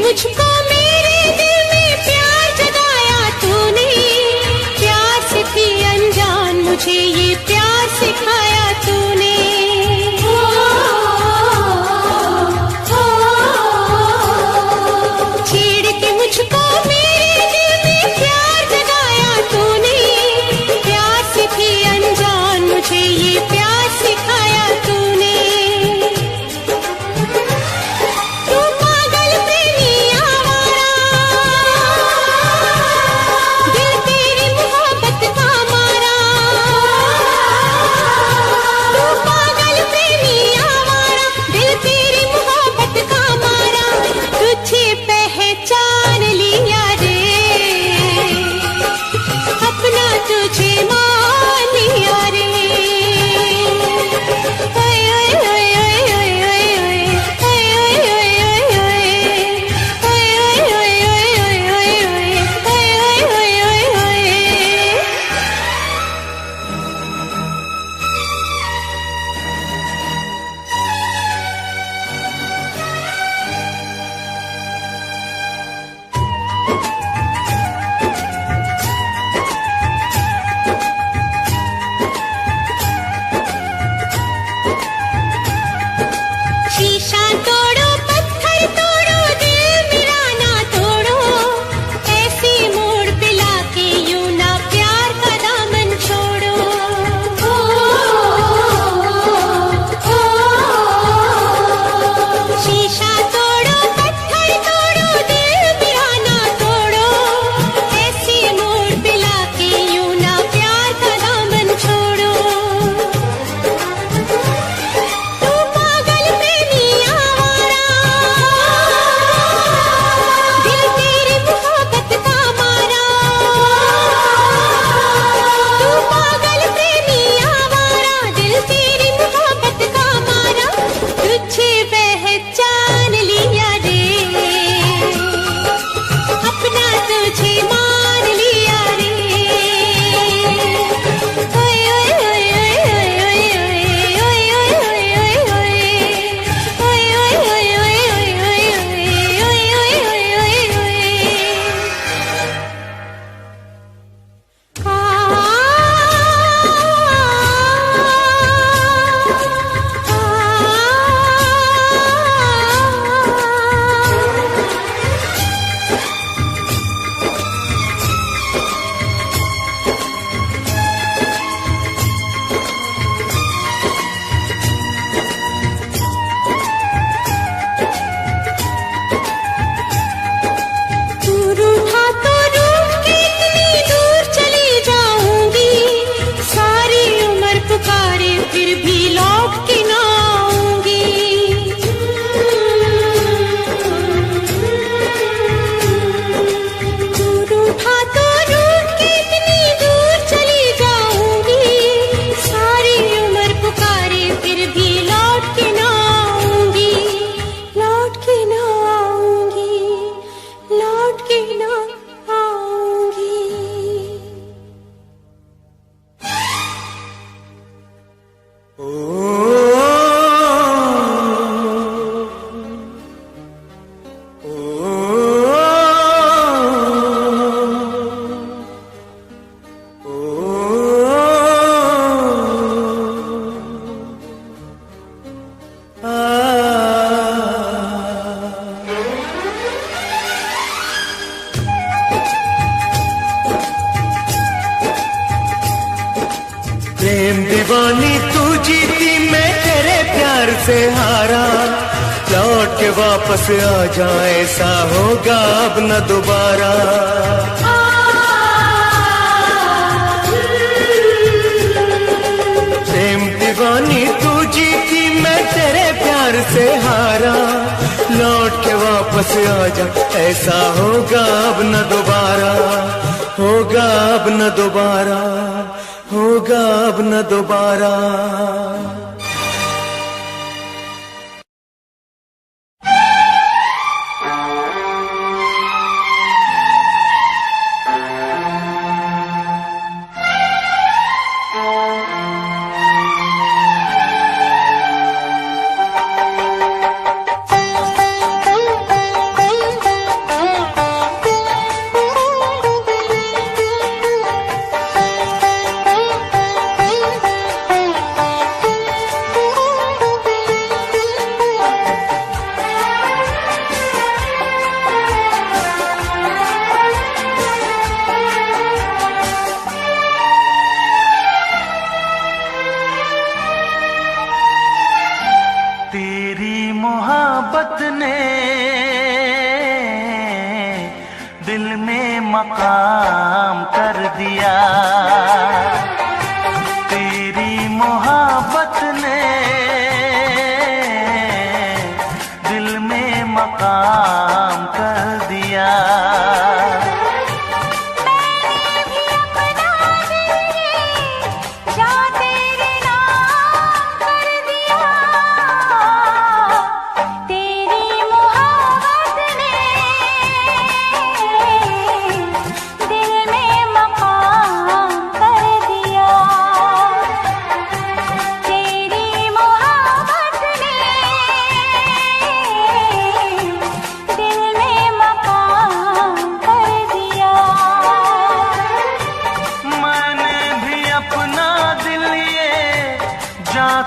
मुझको मेरे दिल में प्यार जगाया तूने, प्यार से थी अनजान मुझे ये प्यार सिखाया तूने। छेड़ के मुझको मेरे दिल में प्यार जगाया तूने, प्यार से थी अनजान मुझे ये प्यार सिखाया तूने। शीशा तोड़ो पत्थर तोड़ो दिल मेरा ना तोड़ो, ऐसे मोड़ पे लाके यूं ना प्यार का दामन छोड़ो। शीशा तोड़ो पत्थर तोड़ो दिल मेरा ना तोड़ो, ऐसे मोड़ पे लाके यूं ना प्यार का दामन छोड़ो। प्रेम दीवानी तू जीती मैं तेरे प्यार से हारा, लौट के वापस आ जाए ऐसा होगा अब न दोबारा। प्रेम दीवानी तू जीती मैं तेरे प्यार से हारा, लौट के वापस आ जा ऐसा होगा अब न दोबारा, होगा अब न दोबारा, होगा अब न दोबारा। तेरी मोहब्बत ने दिल में मकाम कर दिया, तेरी मोहब्बत ने दिल में मकाम कर दिया।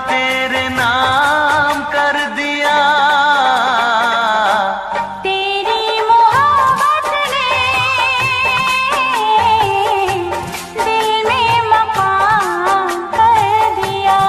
तेरे नाम कर दिया, तेरी मोहब्बत ने दिल में मकाम कर दिया।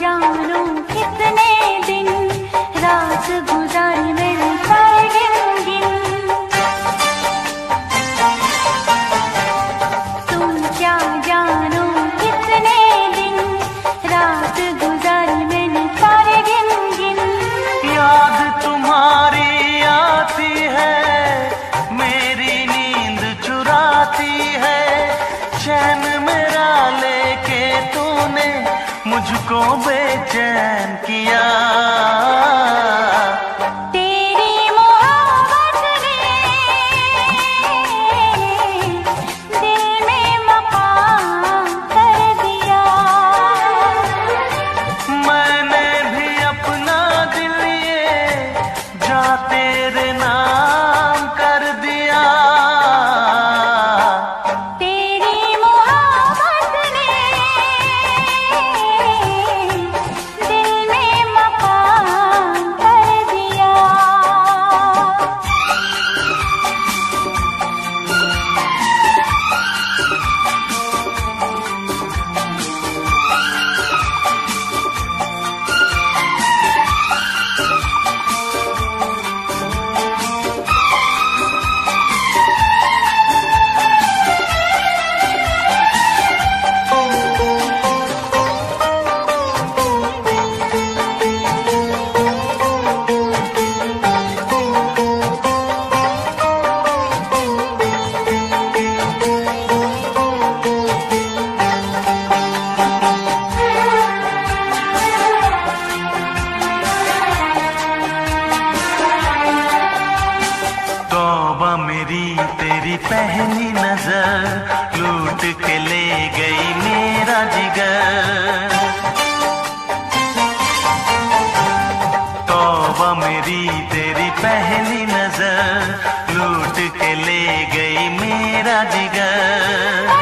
जानो कितने दिन रात गुजारी मेरी सारे गिन तुम क्या जानो कितने दिन रात गुजारी मैंने सारे गिन याद तुम्हारी आती है, मेरी नींद चुराती है, चैन मेरा लेके तूने मुझको बेचैन किया। तेरी मोहब्बत ने दिल में मकाम कर दिया, मैंने भी अपना दिल ये जा तेरे नाम कर दिया। मेरी तेरी पहली नजर लूट के ले गई मेरा जिगर, तौबा मेरी तेरी पहली नजर लूट के ले गई मेरा जिगर।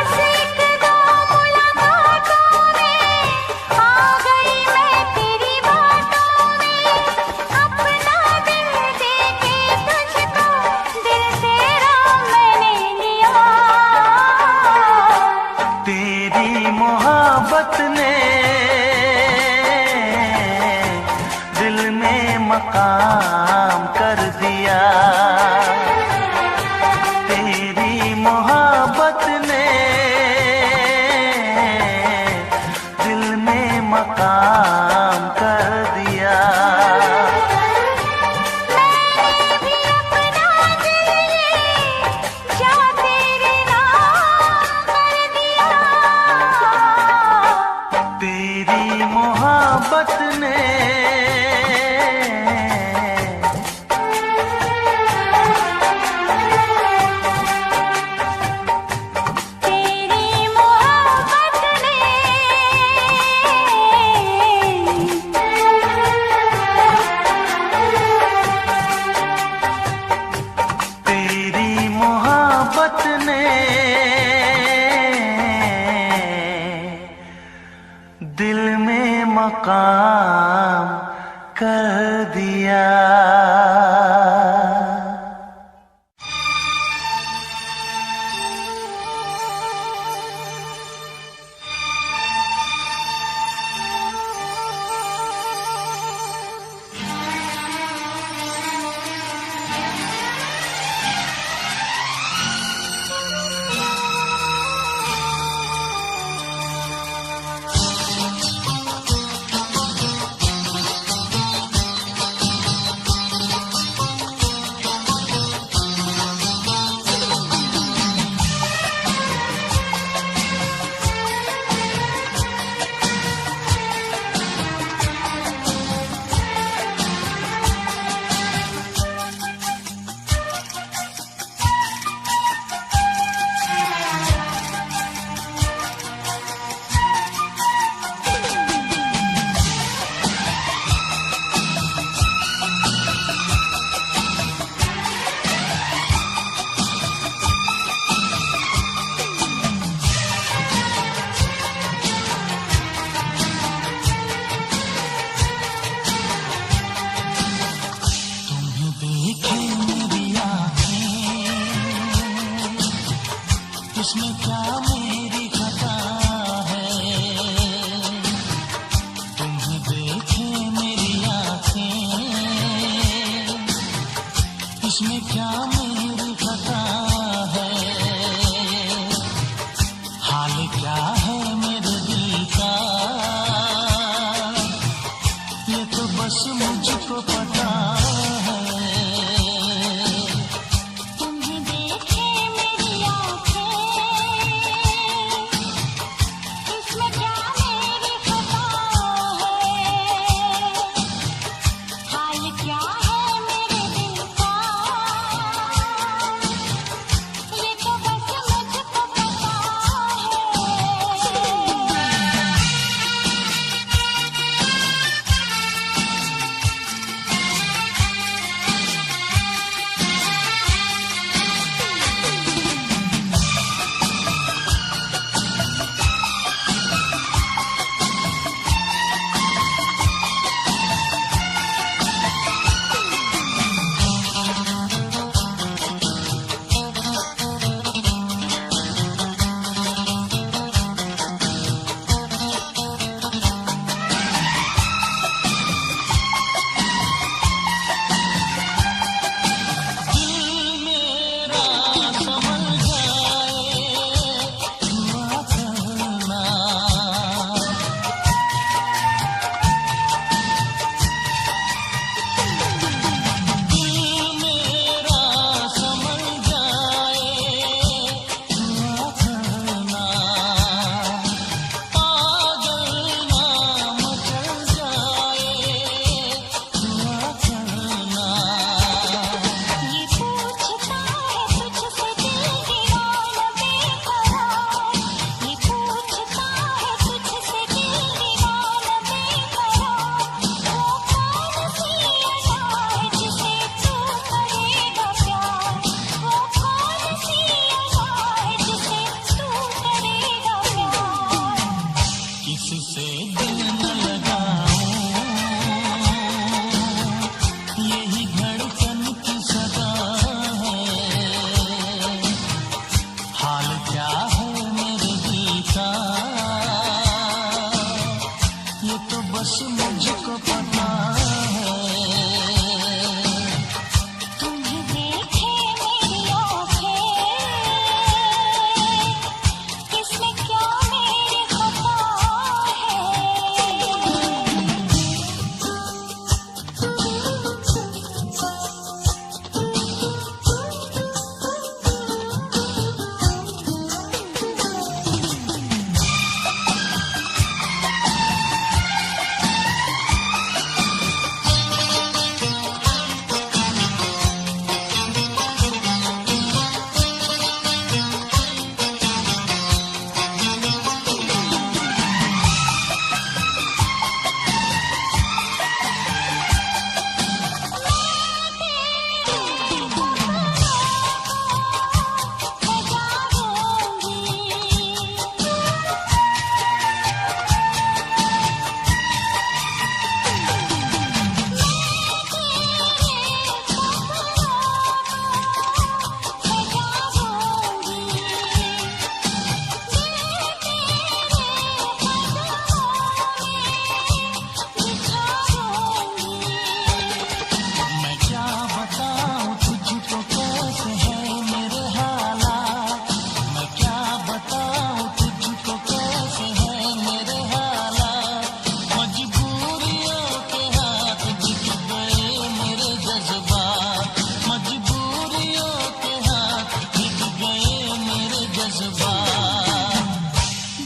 मोहब्बत ने दिल में मकाम कर दिया, तेरी मोहब्बत काम कर दिया। इसमें क्या मेरी खता है, तुम्हें देखे मेरी आँखें, इसमें क्या मेरी खता है, हाल क्या है मेरे दिल का, ये तो बस मुझको पता है। तुम्हें देखे मेरी आँखें, जज्बात।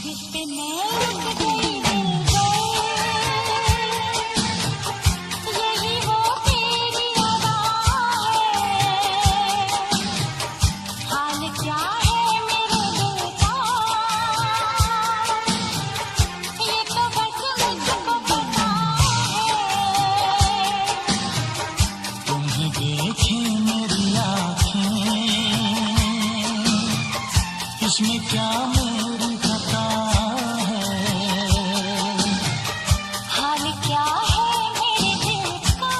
जिस पे मैं रुक गई दिल गए, यही वो तेरी अदा है। हाल क्या है मेरे दिल का, ये तो बस मुझको पता है। तुम्हें देखे मेरी आँखें, इसमें क्या मेरी खता है। हाल क्या है मेरे दिल का,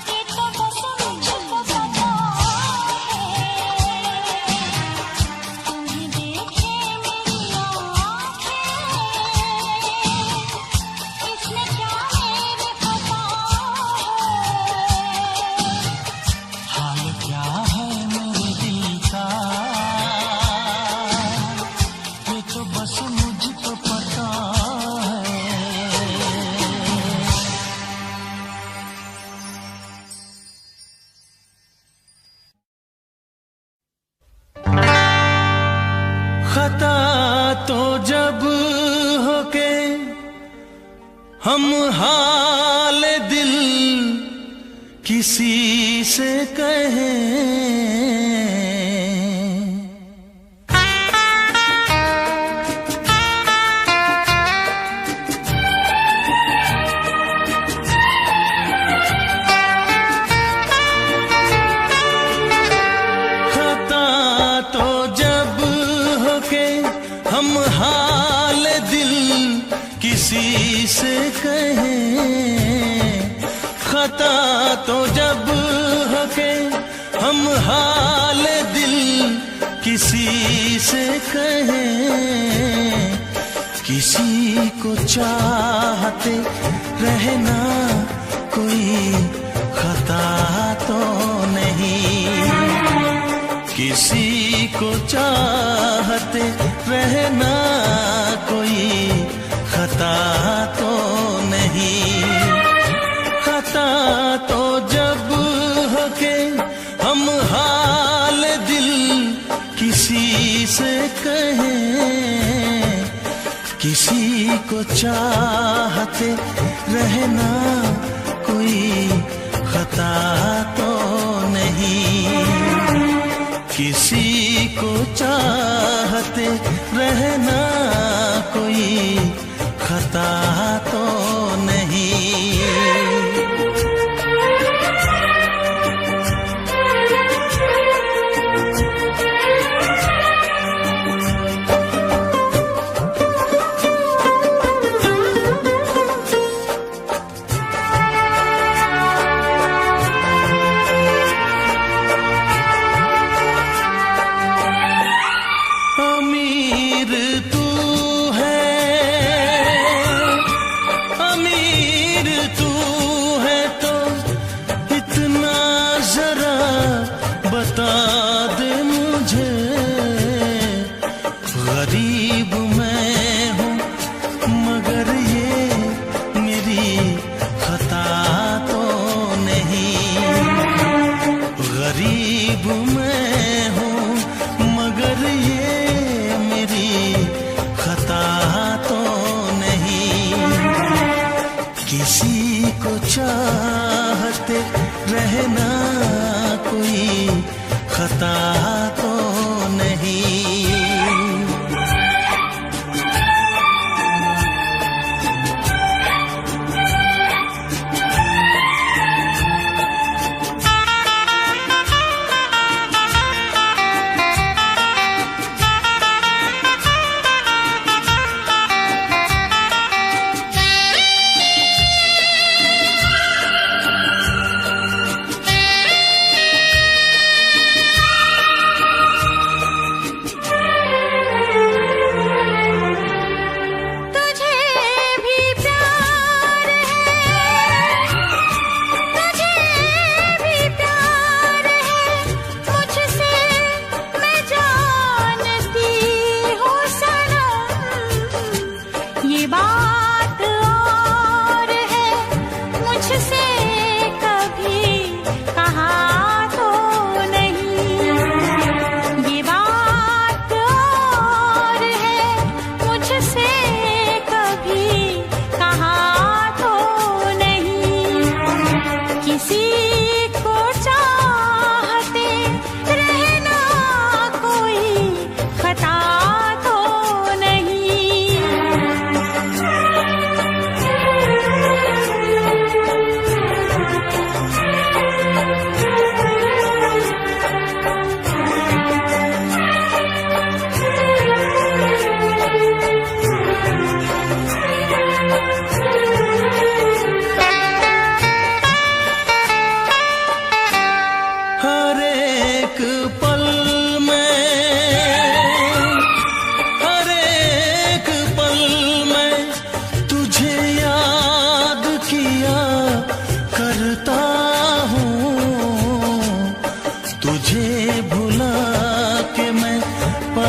ये तो बस मुझको पता है। तुम्हें देखे मेरी आँखें, इसमें क्या मेरी खता है। हाल क्या है मेरे दिल का, ये तो बस मुझको पता है। खता तो जब हो के हम हाल दिल किसी से कहें, खता तो जब हो के हम हाल दिल किसी से कहें, खता तो जब हो के हम हाल दिल किसी से कहें, किसी को चाहते रहना कोई खता तो नहीं, किसी को चाहते रहना कोई खता तो नहीं। खता तो जब हो के हम हाल दिल किसी से कहें, किसी को चाहते रहना कोई खता तो नहीं, किसी को चाहते रहना कोई खता तो नहीं। अमीर तू है, अमीर तू है तो इतना जरा बता दे मुझे, गरीब मैं हूँ मगर ये मेरी खता तो नहीं, गरीब मैं हूँ मगर ये मेरी खता तो नहीं, किसी को चाहते रहना कोई खता तो नहीं।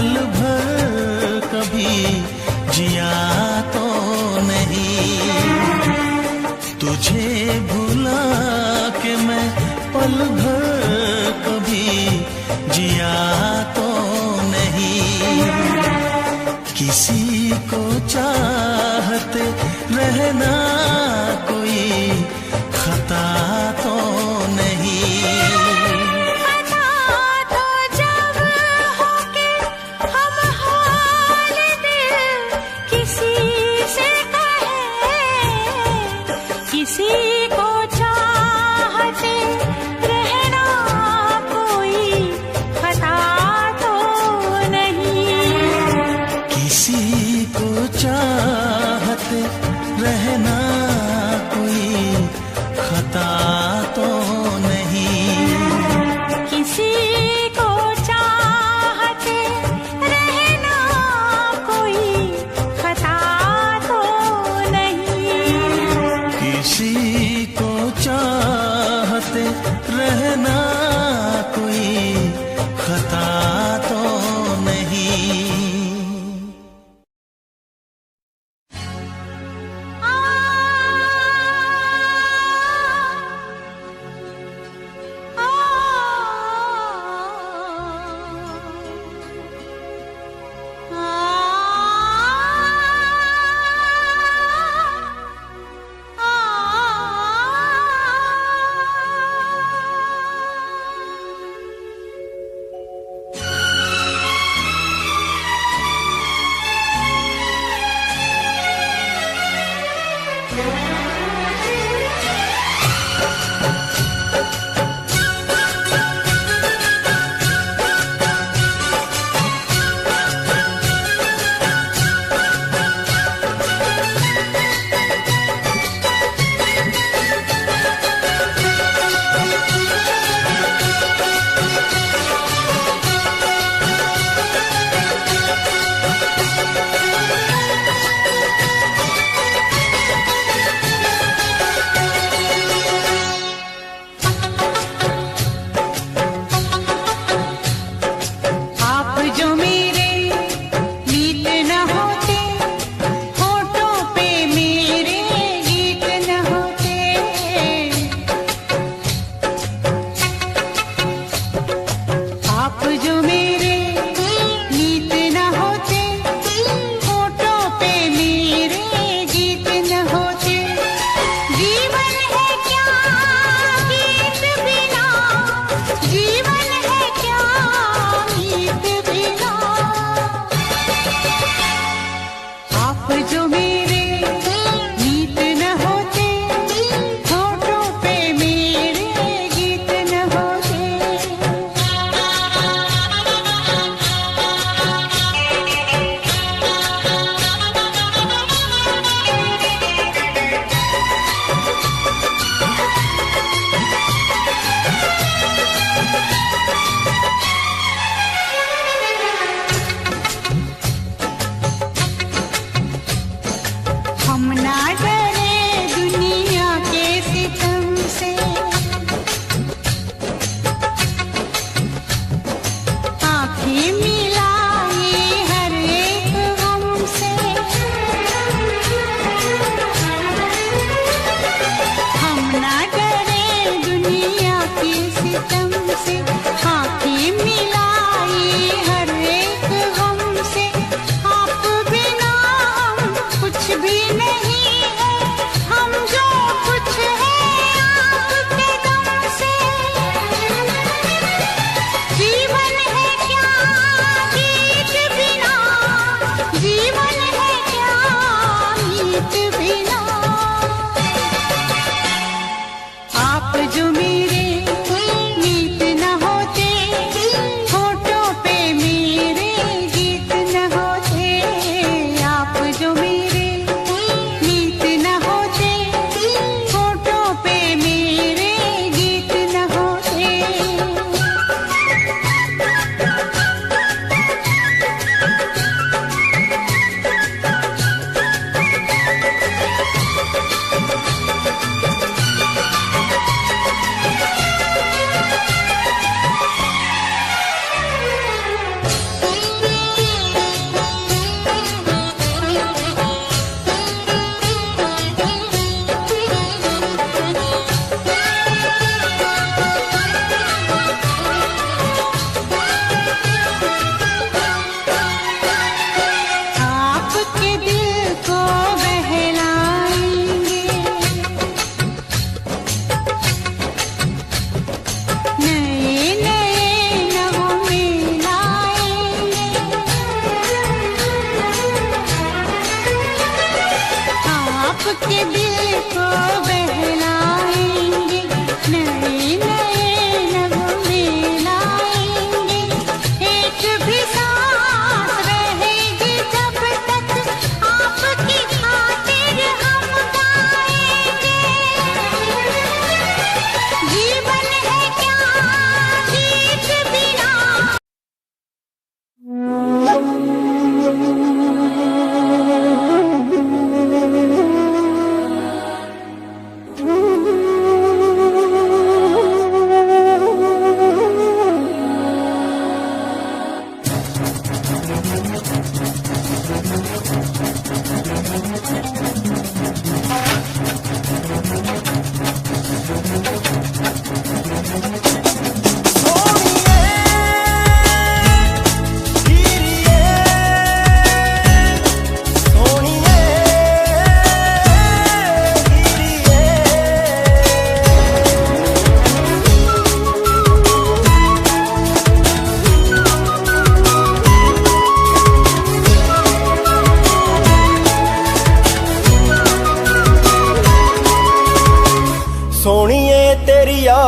पल भर कभी जिया तो नहीं, तुझे भुला के मैं पल भर कभी जिया तो नहीं, किसी को चाहते रहना कोई खता तो नहीं। खता तो जब हो के हम हाल दिल किसी से कहे, किसी को चाहते रहना कोई खता तो नहीं, किसी को चाहते रहना कोई खता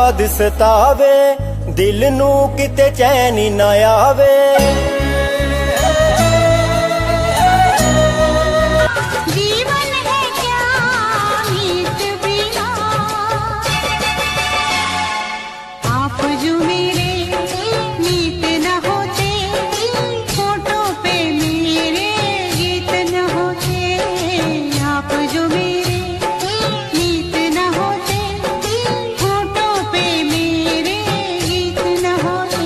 याद सतावे, दिल नू किते चैन ही ना आवे। जीवन है क्या मीत बिना, आप जो मेरे मीत न होते, फोटो पे मेरे गीत न होते। आप जो मेरे मीत न होते, फोटो पे मेरे गीत न होते।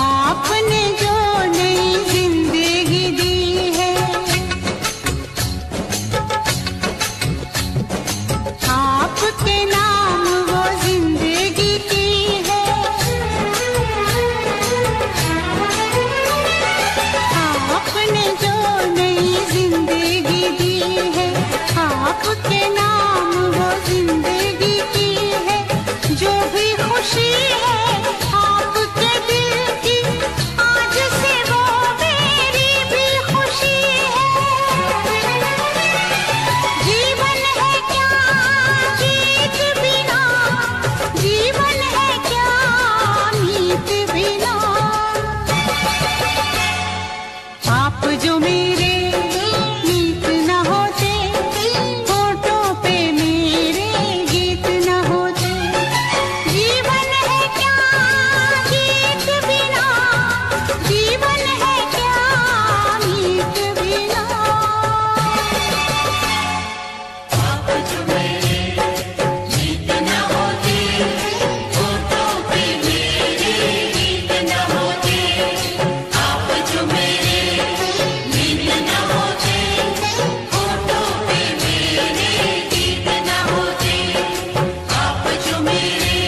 आपने जो नई जिंदगी दी है, आपके नाम वो जिंदगी की है। आपने जो नई जिंदगी दी है, आपके नाम वो जिंदगी की है। जो भी खुशी है आपके दिल की, आज से वो मेरी भी खुशी है। जीवन है क्या गीत बिना, जीवन है क्या मीत बिना। आप जो मेरे मीत न होते, फोटो पे मेरे गीत न होते। जीवन है क्या गीत बिना, जीवन है क्या मीत बिना। आप जो मेरे मीत न होते, फोटो पे मेरे गीत न होते। आप जो मेरे मीत न होते, फोटो पे मेरे गीत न होते। आप जो मेरे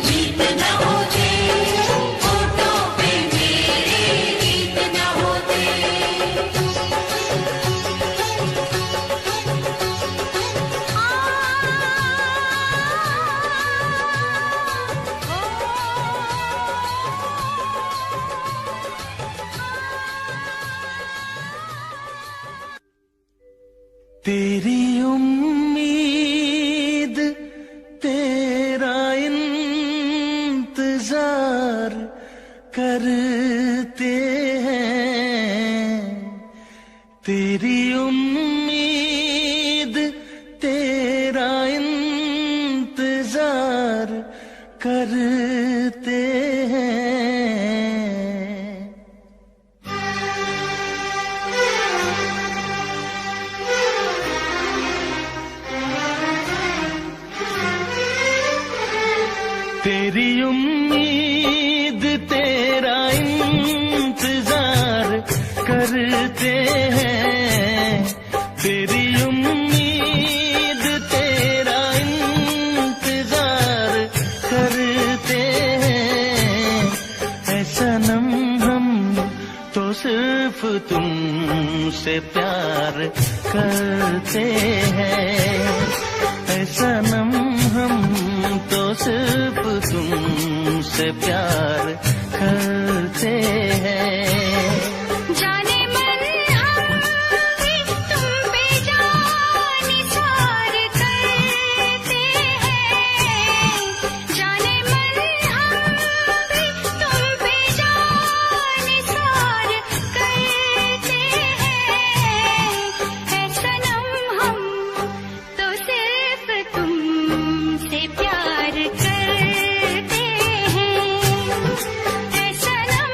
मीत न होते, फोटो पे मेरे गीत न होते। तेरी उम्मीद तेरा इंतजार करते हैं। तेरी उम्मीद तेरा इंतजार करते हैं। तेरी उम्मीद तेरा इंतजार करते हैं। तेरी उम्मीद तेरा इंतजार करते हैं। ऐ सनम हम तो सिर्फ तुमसे प्यार करते हैं। ऐ सनम हम तो सिर्फ तुमसे प्यार करते हैं। जाने मन हम भी तुम पे जान निसार करते हैं। जाने मन हम भी तुम पे जान निसार करते हैं। ऐ सनम हम तो सिर्फ तुमसे प्यार करते हैं। ऐ सनम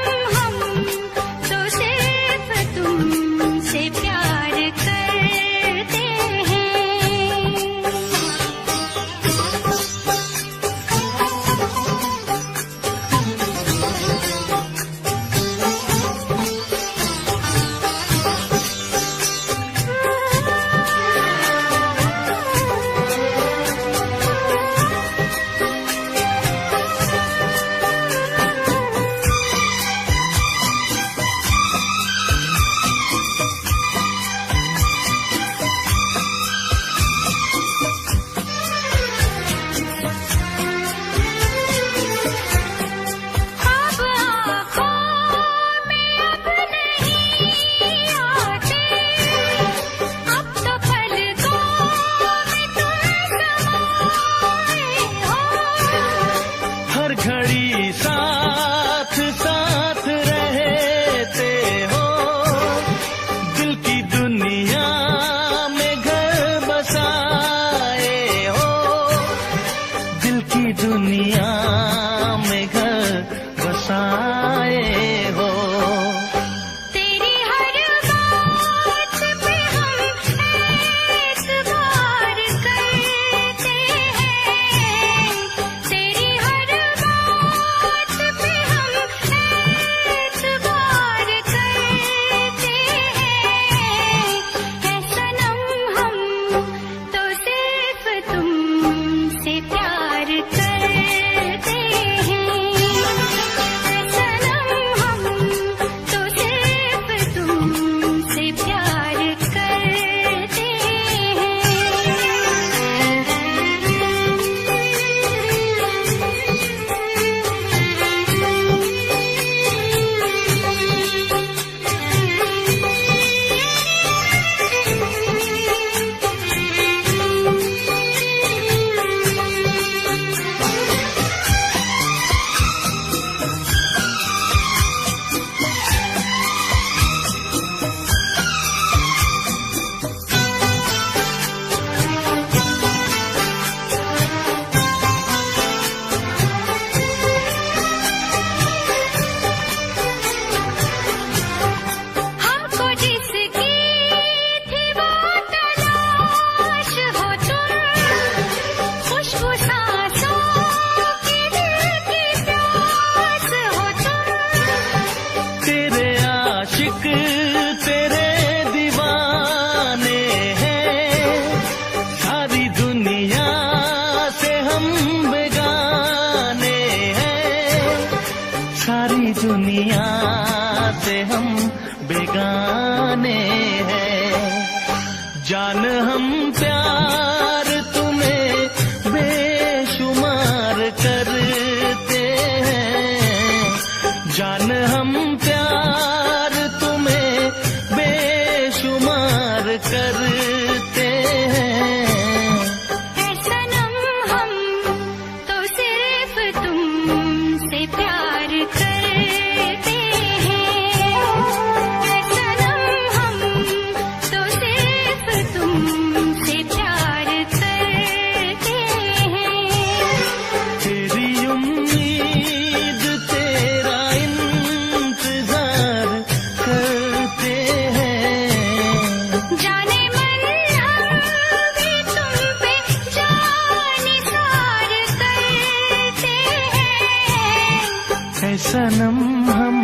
से हम बेगाने हैं। जान हम प्यार तुम्हें बेशुमार करते हैं। जान हम प्यार तुम्हें बेशुमार करते हैं। ऐ सनम हम तो सिर्फ तुमसे प्यार करते हैं। ऐ सनम हम तो सिर्फ तुमसे प्यार करते हैं। तेरी उम्मीद तेरा इंतजार करते हैं। जाने मन हम भी तुम पे जानिसार करते हैं। है सनम हम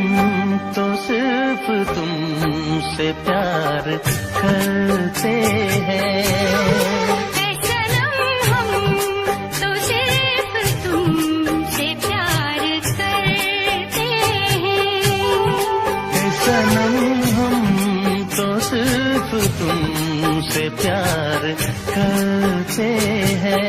तो सिर्फ तुमसे प्यार करते हैं। ऐ सनम हम तो सिर्फ तुमसे प्यार करते हैं। है सनम हम तो सिर्फ तुमसे प्यार करते हैं।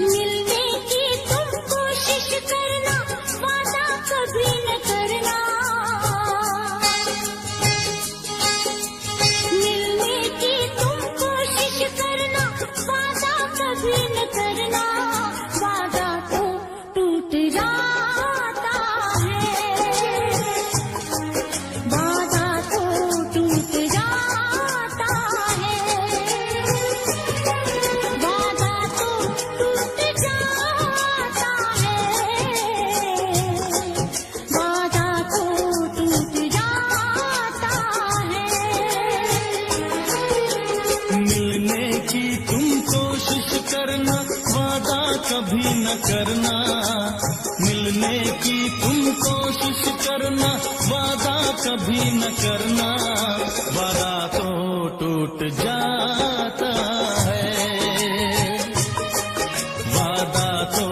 मिलने की तुम कोशिश करना, वादा कभी न करना। मिलने की तुम कोशिश करना, वादा कभी न करना। वादा तो टूट जाता है। वादा तो टूट जाता है। वादा तो टूट जाता है। वादा तो टूट जाता है। मिलने की तुम कोशिश करना, वादा कभी न करना। मिलने की तुम कोशिश करना, वादा कभी न करना। वादा तो टूट जाता है। वादा तो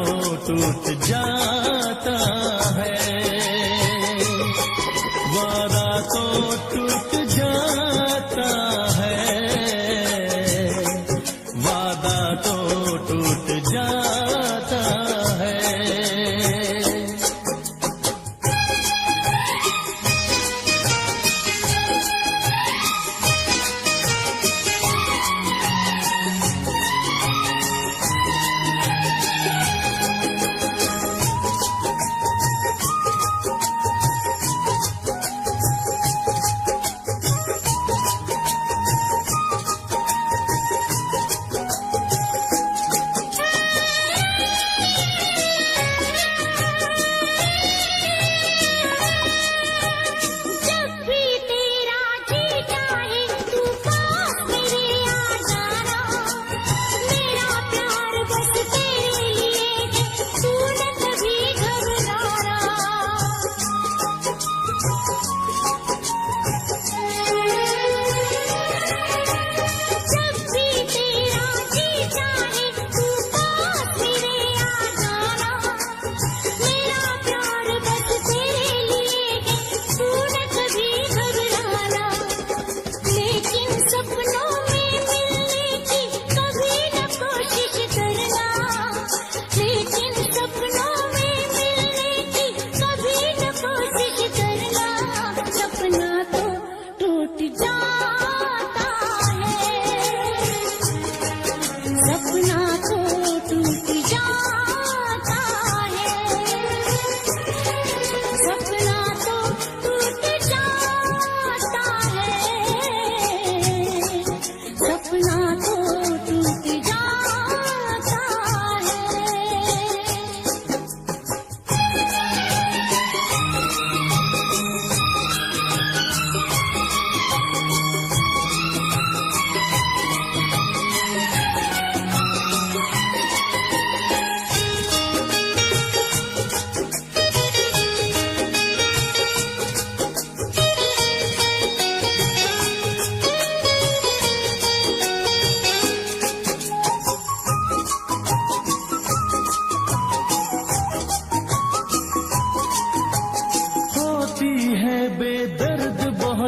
टूट जाता है। वादा तो टूट जाता है। वादा तो टूट जाता है।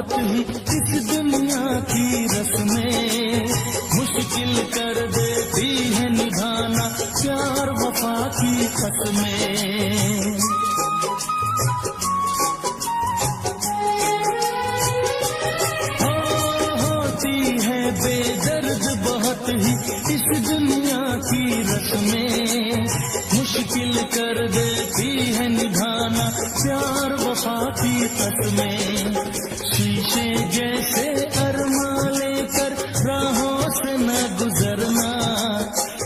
बहुत ही इस दुनिया की रस्में मुश्किल कर देती है निभाना प्यार वफा की कसमें। होती है बेदर्द बहुत ही इस दुनिया की रस्में मुश्किल कर देती है निभाना प्यार वफा की कसमें। शीशे जैसे अरमा लेकर राहों से न गुजरना,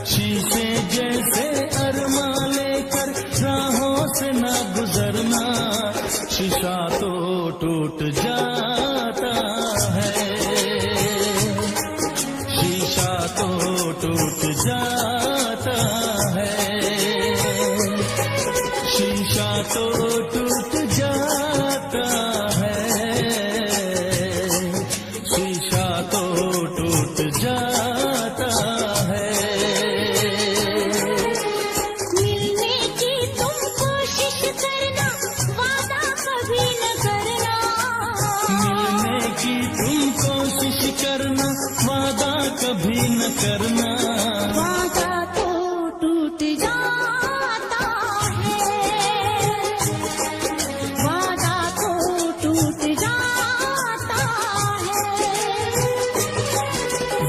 शीशे जैसे अरमा लेकर राहों से न गुजरना, शीशा तो टूट जाता है, शीशा तो टूट जाता है, शीशा तो टूट जाता है, शीशा तो टूट जाता है। मिलने की तुम कोशिश करना, वादा कभी न करना, मिलने की तुम कोशिश करना, वादा कभी न करना, वादा तो टूट जाता है, वादा तो टूट जाता है,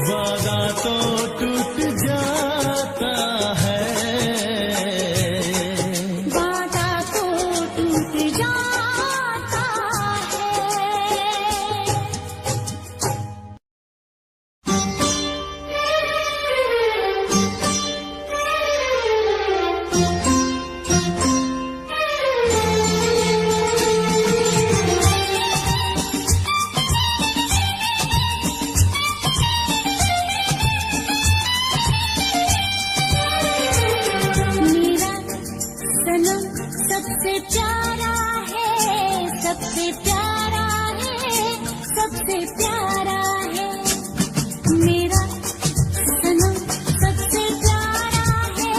वादा तो टूट जाता है, वादा तो टूट जाता मेरा सनम सबसे प्यारा है, सबसे प्यारा है, सबसे प्यारा है, मेरा सनम सबसे प्यारा है,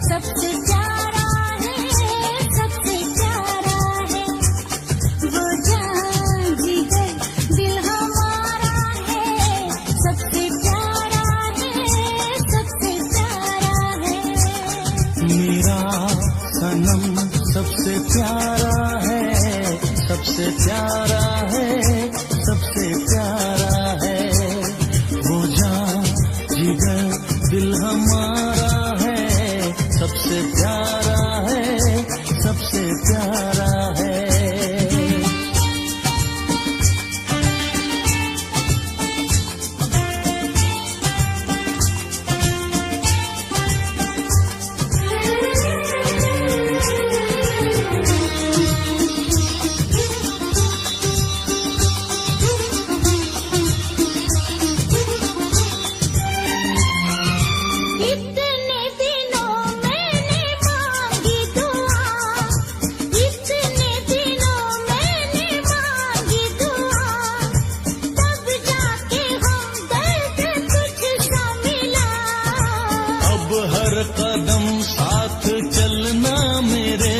सबसे प्यारा है, सबसे प्यारा है, वो जान जिगर दिल हमारा है, सबसे प्यारा है, सबसे प्यारा है। मेरा सनम सबसे प्यारा है, सबसे प्यारा है, सबसे प्यारा है, वो जान जिगर दिल हमारा है, सबसे प्यारा है, सबसे प्यारा है। इतने दिनों मैंने मांगी दुआ, इतने दिनों मैंने मांगी दुआ, तब जाके हमदर्द कुछ सा मिला। अब हर कदम साथ चलना मेरे,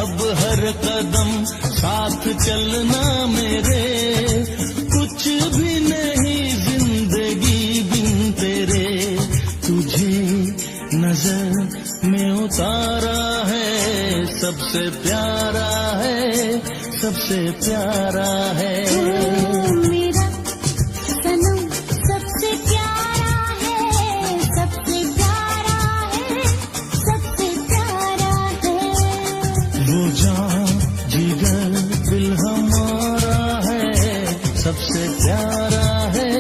अब हर कदम साथ चलना मेरे, कुछ भी नहीं जिंदगी बिन तेरे, तुझे नजर में उतारा है, सबसे प्यारा है, सबसे प्यारा है। मेरा सनम सबसे प्यारा है, सबसे प्यारा है, सबसे प्यारा है, वो जान जिगर दिल हमारा है, सबसे प्यारा है,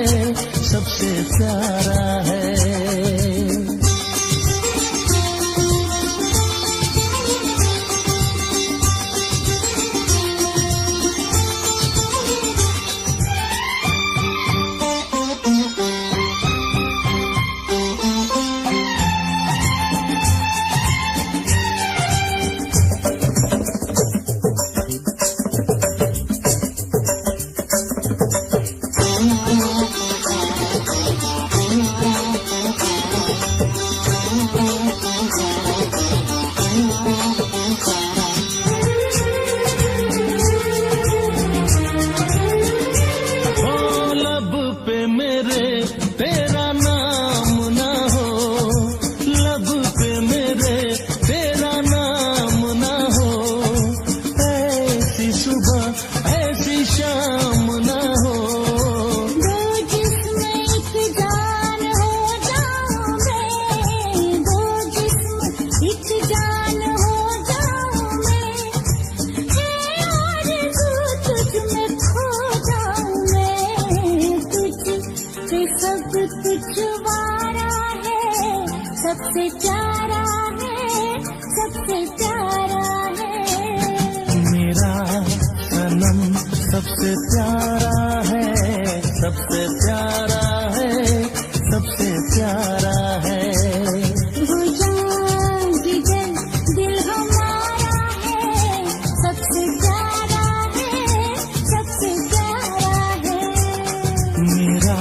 सबसे प्यारा है। सबसे प्यारा है, सबसे प्यारा है। मेरा सनम सबसे प्यारा है, सबसे प्यारा है, सबसे प्यारा है। वो जान जिगर दिल हमारा है, सबसे प्यारा है, सबसे प्यारा है। मेरा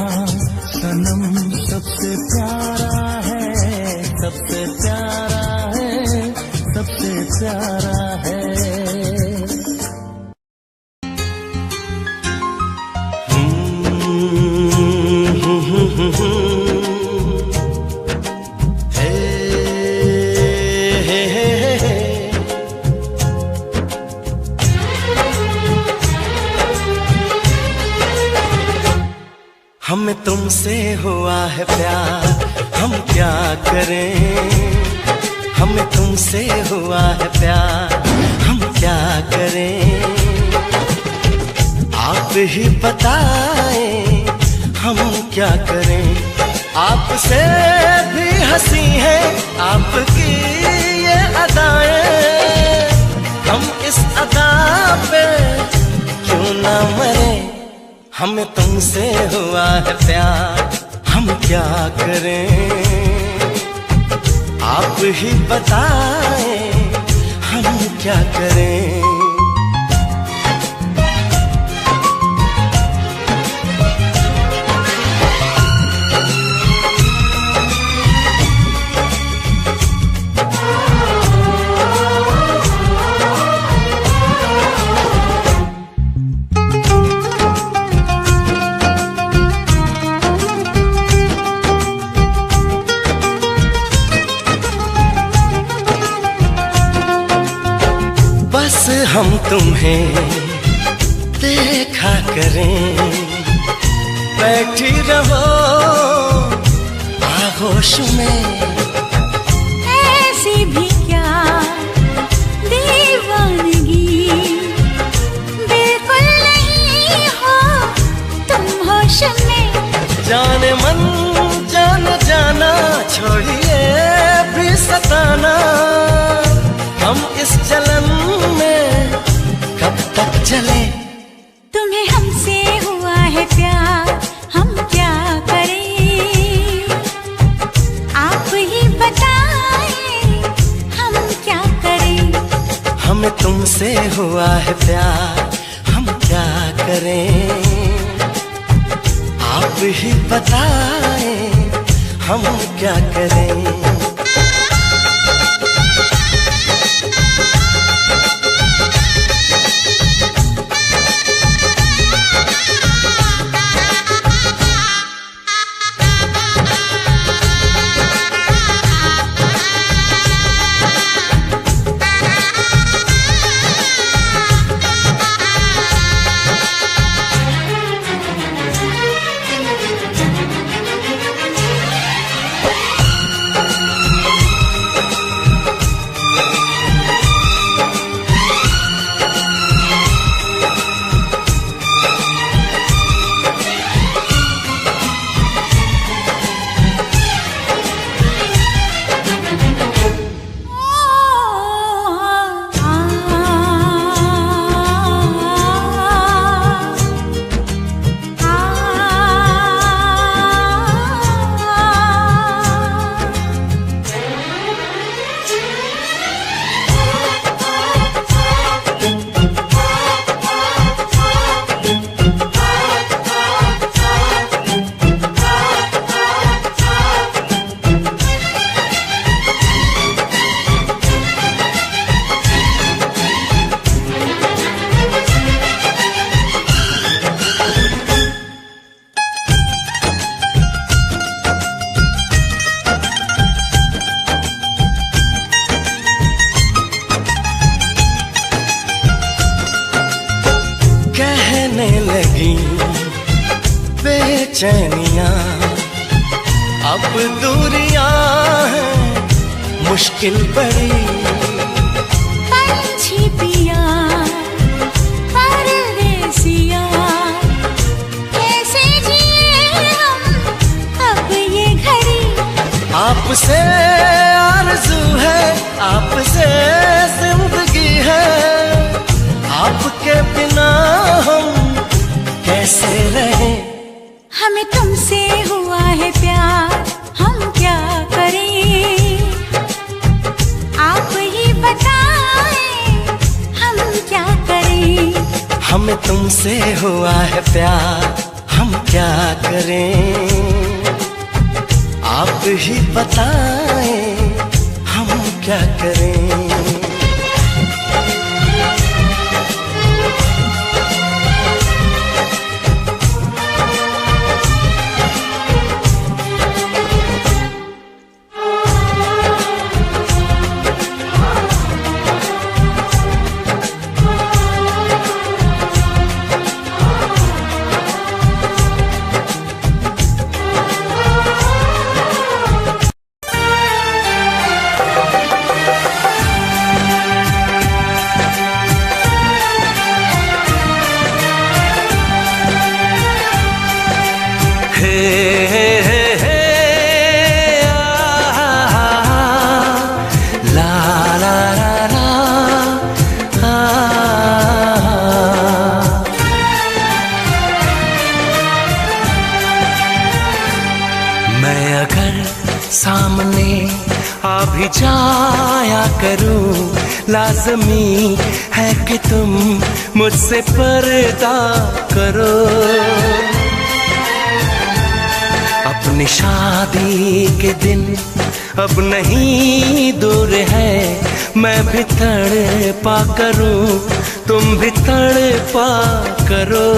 सनम सबसे प्यारा है, सबसे प्यारा है, सबसे प्यारा है। हमें तुमसे हुआ है प्यार, हम क्या करें। हमें तुमसे हुआ है प्यार, हम क्या करें। आप ही बताएं हम क्या करें। आपसे भी हंसी है आपकी ये अदाएं, हम इस अदा पे क्यों ना मरे। हमें तुमसे हुआ है प्यार, हम क्या करें। आप ही बताएं हम क्या करें। हम तुम्हें देखा करें, बैठी रहो आगोश में। ऐसी भी क्या दीवानगी, बिल्कुल नहीं हो तुम होश में। जाने मन जाना जाना, छोड़िए भी सताना। हम इस जलन में कब तक चले। तुम्हें हमसे हुआ है प्यार, हम क्या करें। आप ही बताएं हम क्या करें। हमें तुमसे हुआ है प्यार, हम क्या करें। आप ही बताएं हम क्या करें। बेचैनियां अब दूरियां हैं मुश्किल बड़ी। पंछी पिया परदेसिया कैसे जिए हम अब ये घड़ी। आपसे हमें तुमसे हुआ है प्यार, हम क्या करें? आप ही बताएं, हम क्या करें? हमें तुमसे हुआ है प्यार, हम क्या करें? आप ही बताएं, हम क्या करें? मैं अगर सामने आ भी जाया करूं, लाज़मी है कि तुम मुझसे पर्दा करो। अपनी शादी के दिन अब नहीं दूर है, मैं भी तड़पा करूं, तुम भी तड़पा करो।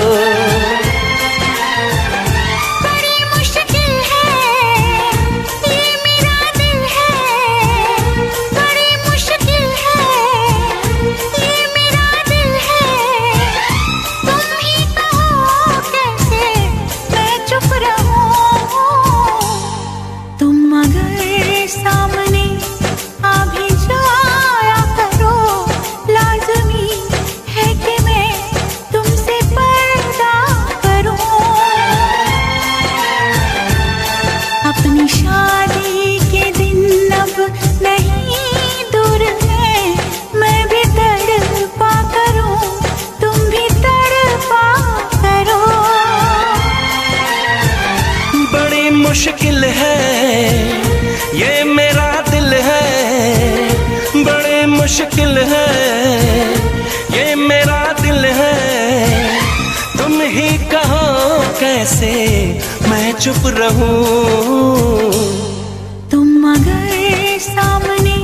मुश्किल है ये मेरा दिल है, बड़े मुश्किल है ये मेरा दिल है। तुम ही कहो कैसे मैं चुप रहूं। तुम अगर सामने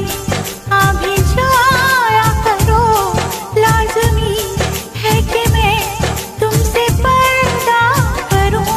आ भी जाया करो, लाज़मी है कि मैं तुमसे पर्दा करूं।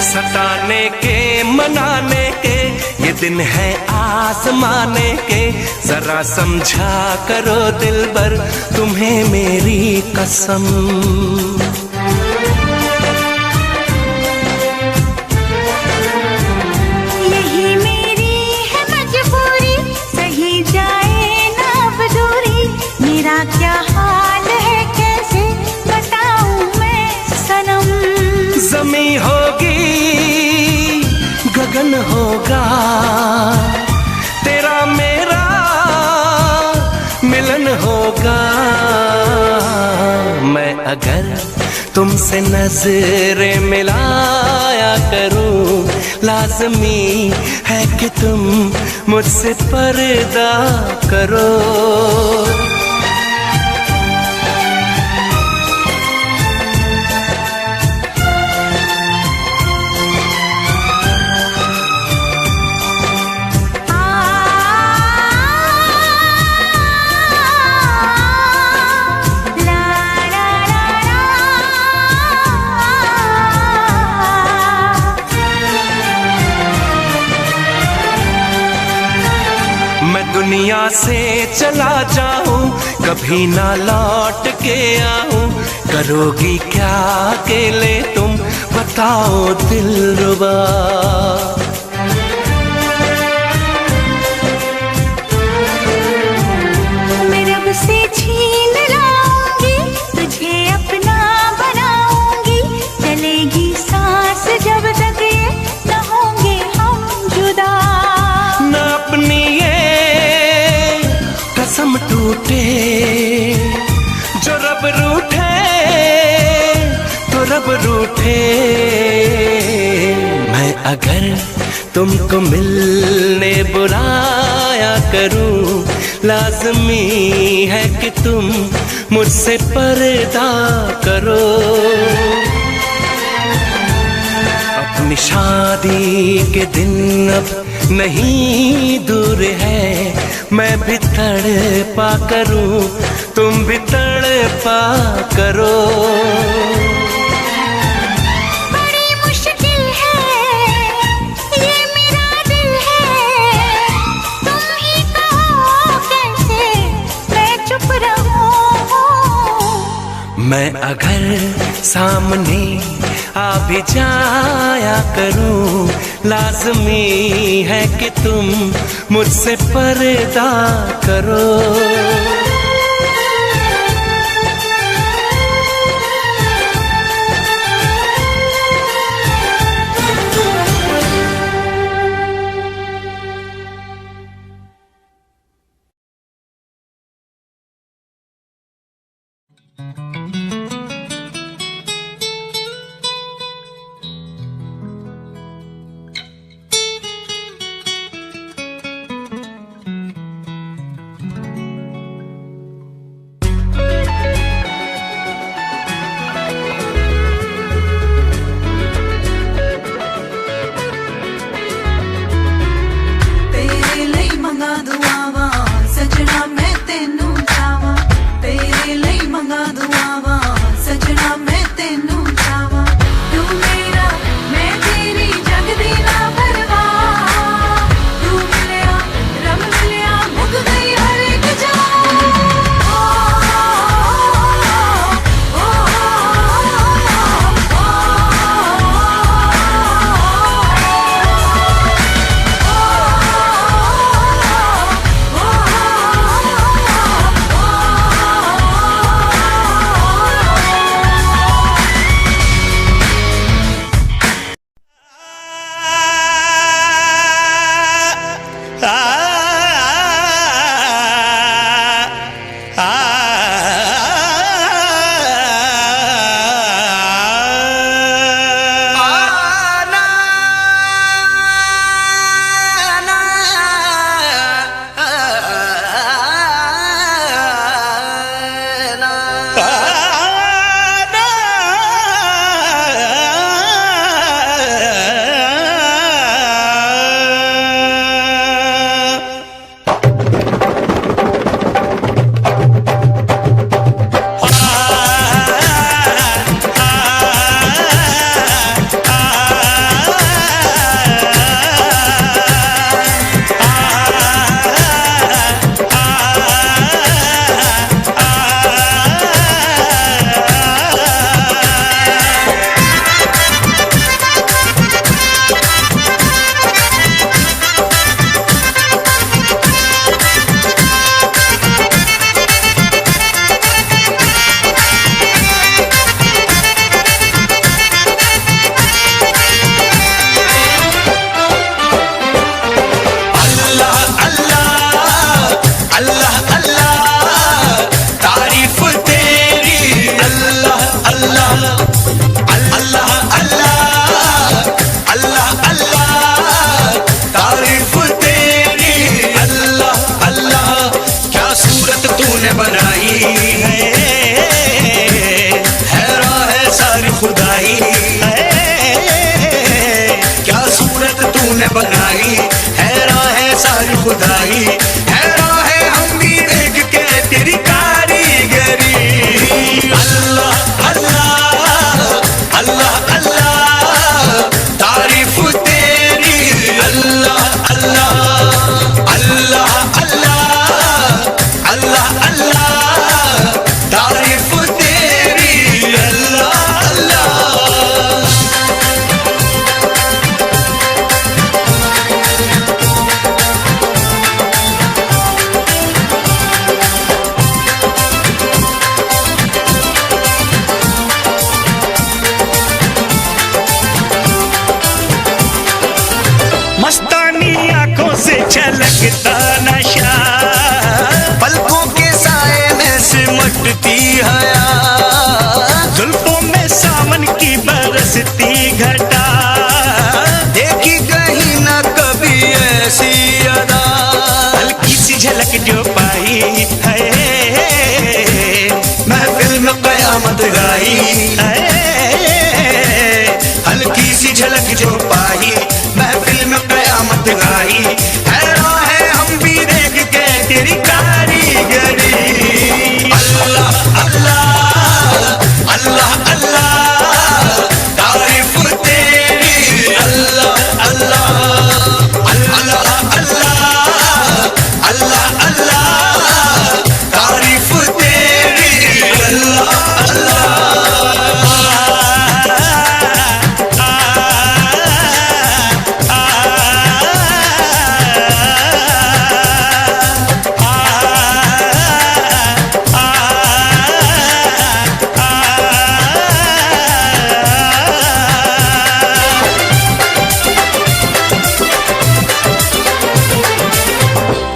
सताने के मनाने के ये दिन है आसमाने के, जरा समझा करो दिलबर तुम्हें मेरी कसम। यही मेरी है मजबूरी, सही जाए ना अब दूरी। मेरा क्या हाल है कैसे बताऊं मैं सनम। ज़मीं होगी गगन होगा, तेरा मेरा मिलन होगा। मैं अगर तुमसे नजरें मिलाया करूं, लाज़मी है कि तुम मुझसे पर्दा करो। दुनिया से चला जाऊं, कभी ना लौट के आऊं, करोगी क्या अकेले तुम बताओ दिलरुबा। टूटे जो रब रूठे तो रब रूठे। मैं अगर तुमको मिलने बुलाया करूं, लाज़मी है कि तुम मुझसे पर्दा करो। अपनी शादी के दिन अब नहीं दूर है, मैं भी तड़पा करूं, तुम भी तड़पा करो। बड़ी मुश्किल है ये मेरा दिल है, तुम ही कहो कैसे मैं चुप रहूं। मैं अगर सामने आ भी जाया करूं, लाज़मी है कि तुम मुझसे पर्दा करो। खुदाई हैरान है हम भी देख के तेरी कारीगरी। अल्लाह अल्लाह अल्लाह अल्लाह तारीफ तेरी। अल्लाह अल्लाह अल्लाह अल्लाह अल्लाह अल्लाह तारीफ तेरी। अल्लाह अल्लाह मस्तानी आंखों से छलकता नशा, पलकों के आई, हल्की सी झलक जो पाई महफिल में कयामत आई। हैरान है हम भी देख के तेरी कारीगरी। अल्लाह अल्लाह अल्लाह अल्लाह तारीफ तेरी। अल्लाह अल्लाह अल्लाह अल्लाह अल्लाह अल्लाह तारीफ तेरी। अल्लाह अल्लाह।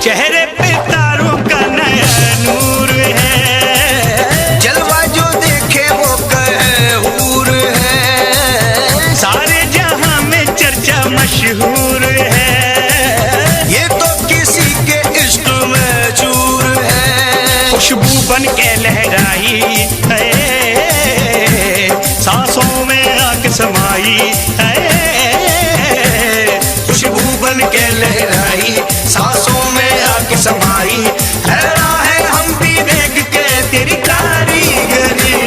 चेहरे पे तारों का नया नूर है, जलवा जो देखे वो कहूर है। सारे जहां में चर्चा मशहूर है, ये तो किसी के इश्क में चूर है। खुशबू बन के लहराई है, सांसों में आके समाई है। खुशबू बन के लहराई सांसों में आके समाई। हैरान है हम भी देख के तेरी कारीगरी।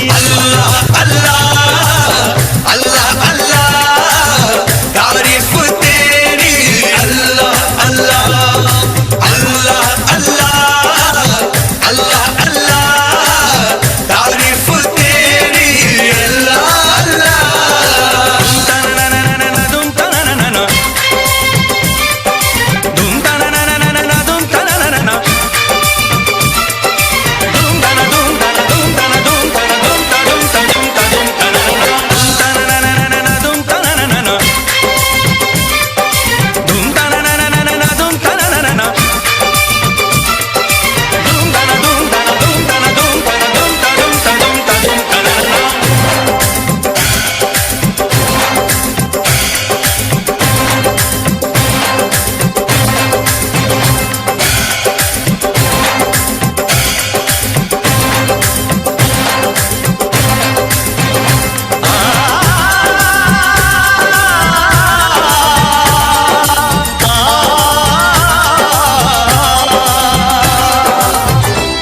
अल्लाह अल्लाह अल्लाह अल्लाह तारीफ तेरी। अल्लाह अल्लाह अल्लाह अल्लाह अल्लाह अल्लाह तारीफ तेरी। अल्लाह अल्लाह।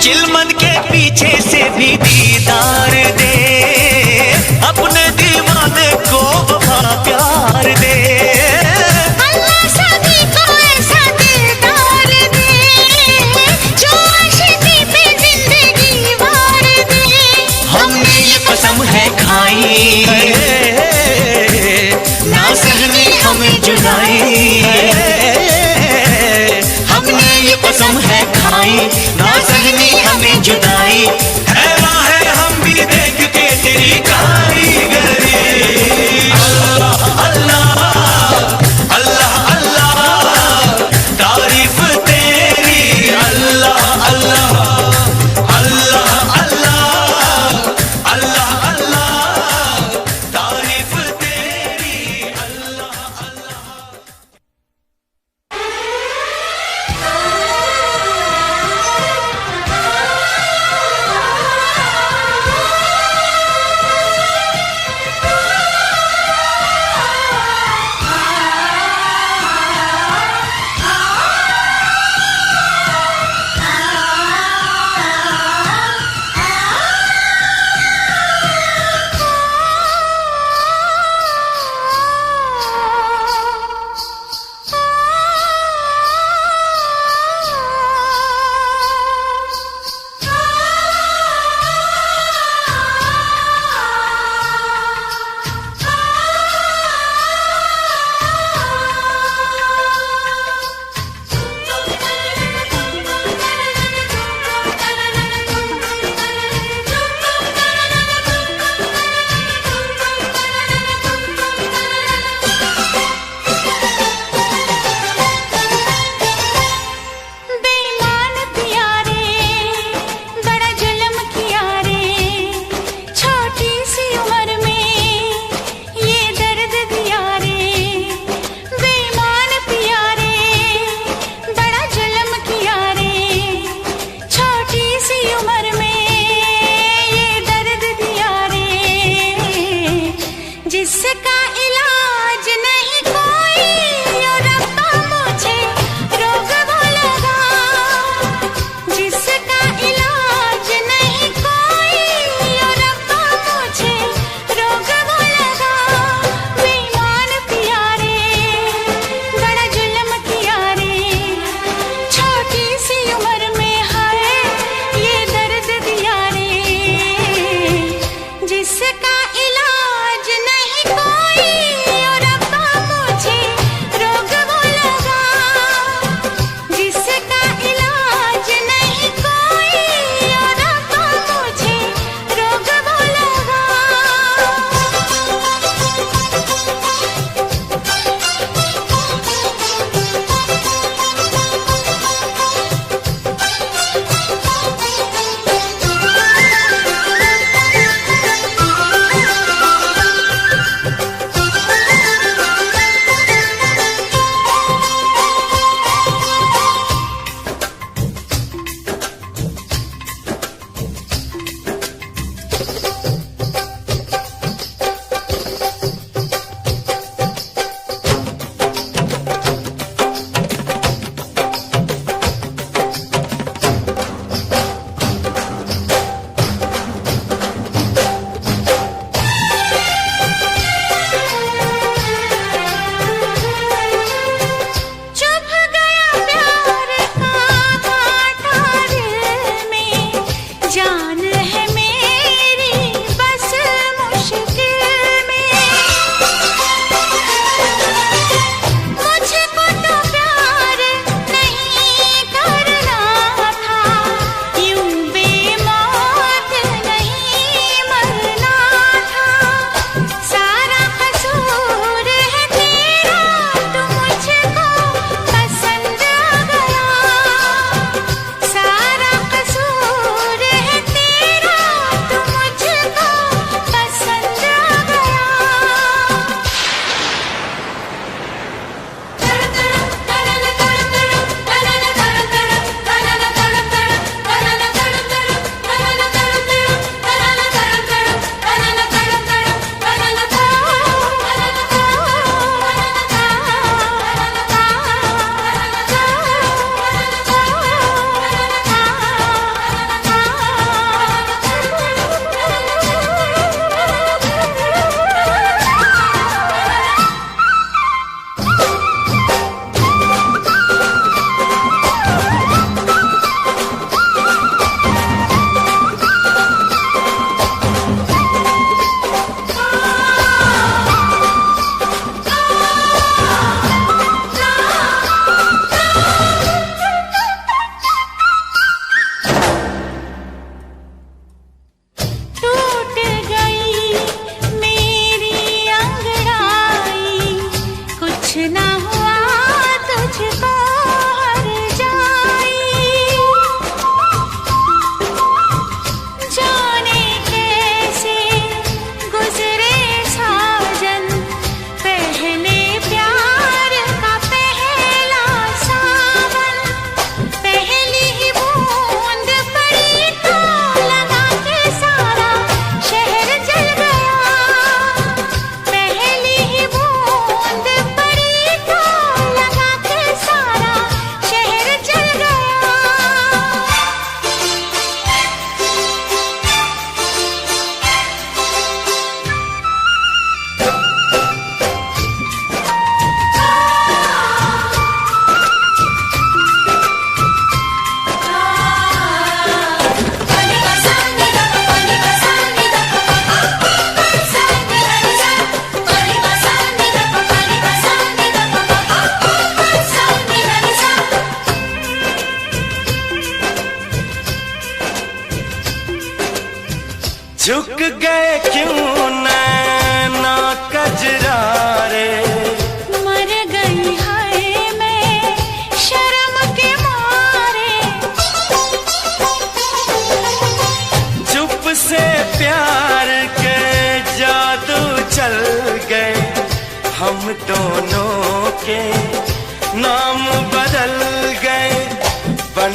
चिलमन के पीछे से भी दीदार दे, अपने दीवाने को वफा प्यार दे। अल्लाह सभी को ऐसा दिलदार दे, जो आशिकी पे जिंदगी वार दे। हमने ये कसम है खाई, ना सहनी हमें जुदाई। हमने ये कसम है खाई, ना सहनी हमें जुदाई। हैरान है हम भी देख के तेरी कारीगरी। अल्लाह अल्लाह अल्लाह अल्लाह तारीफ तेरी। अल्लाह अल्लाह अल्लाह अल्लाह अल्लाह अल्लाह तारीफ तेरी। अल्लाह अल्लाह।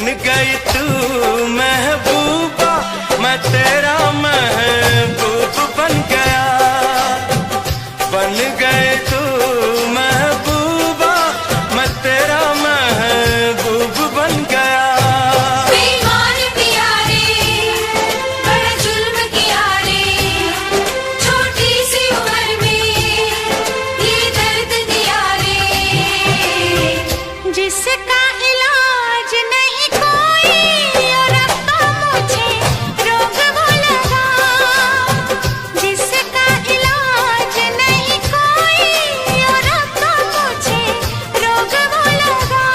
बन गई तू महबूबा, मैं तेरा महबूब बन गया। बन गए तू महबूबा, मैं तेरा महबूब बन गया। बेईमान पिया रे, बड़ा जुल्म किया रे, छोटी सी उम्र में ये दर्द दिया रे। जिसका इलाज नहीं कोई और रब्बा मुझे रोग वो लगा। जिसका इलाज नहीं कोई और रब्बा मुझे रोग वो लगा।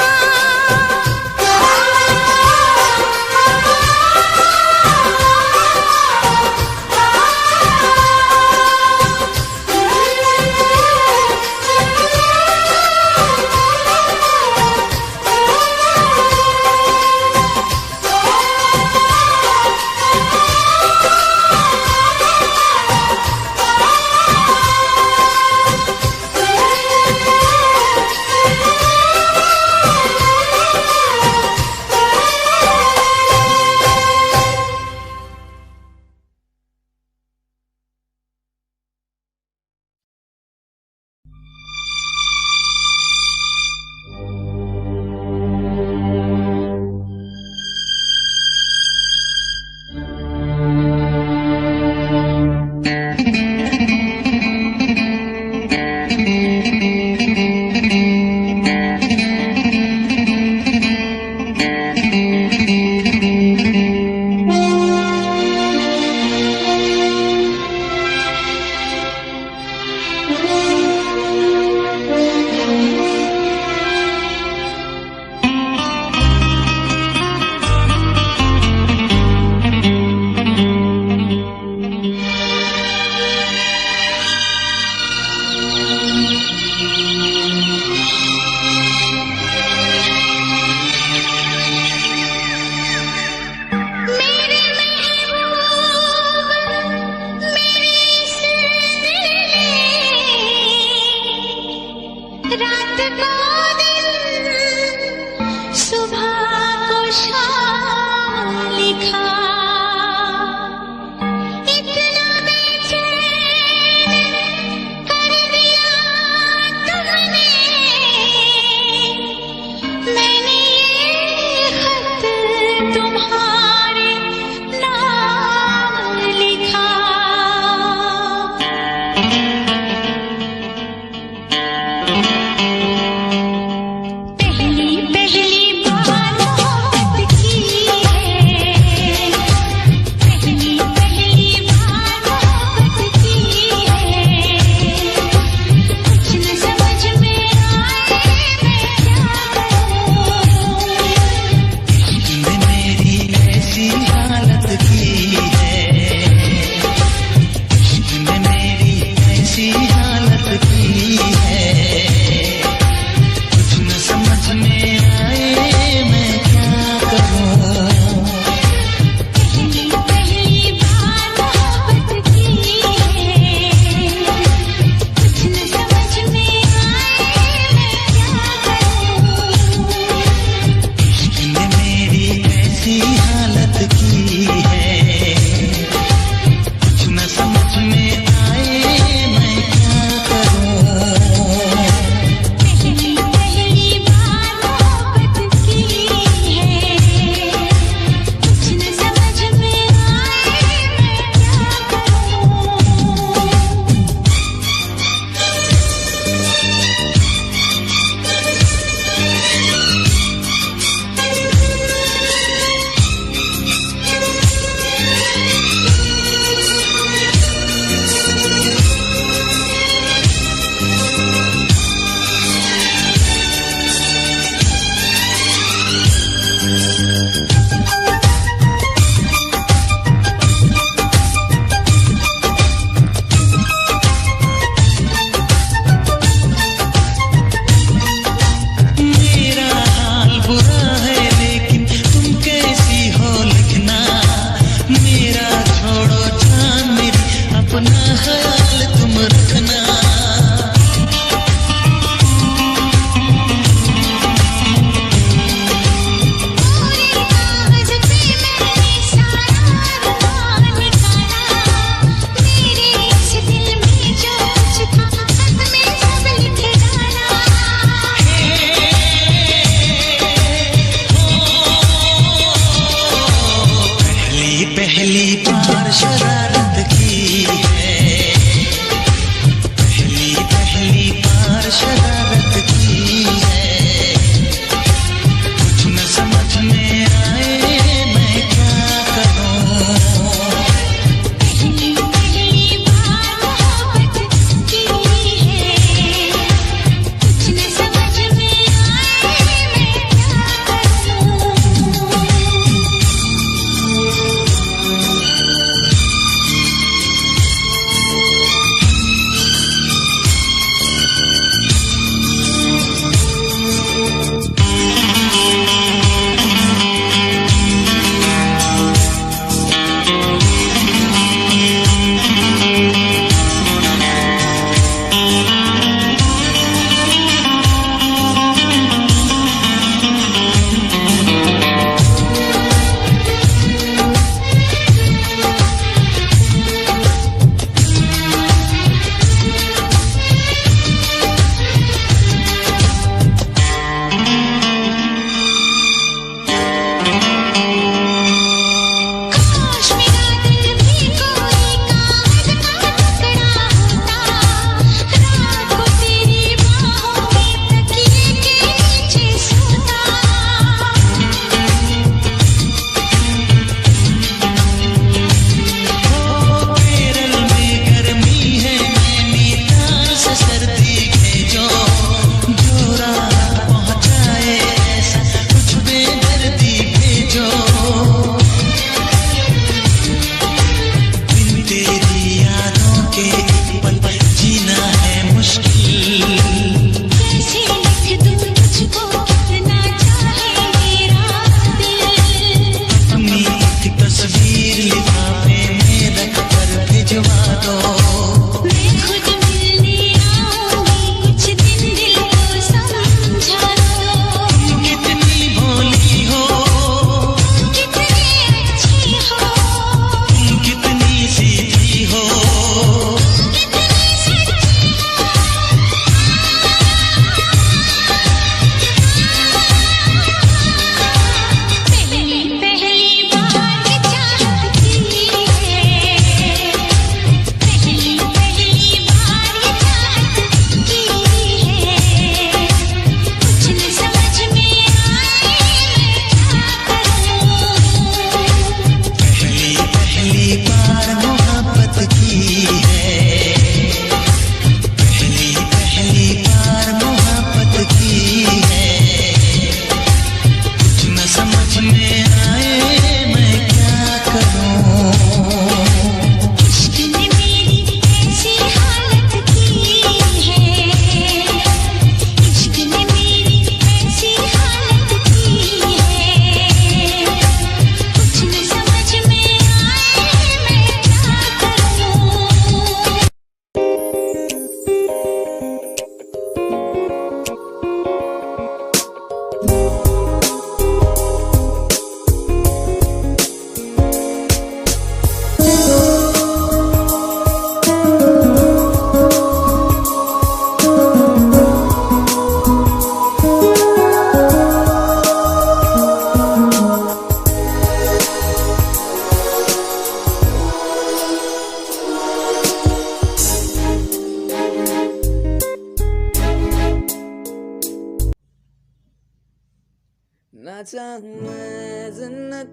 ना चाहूं मैं जन्नत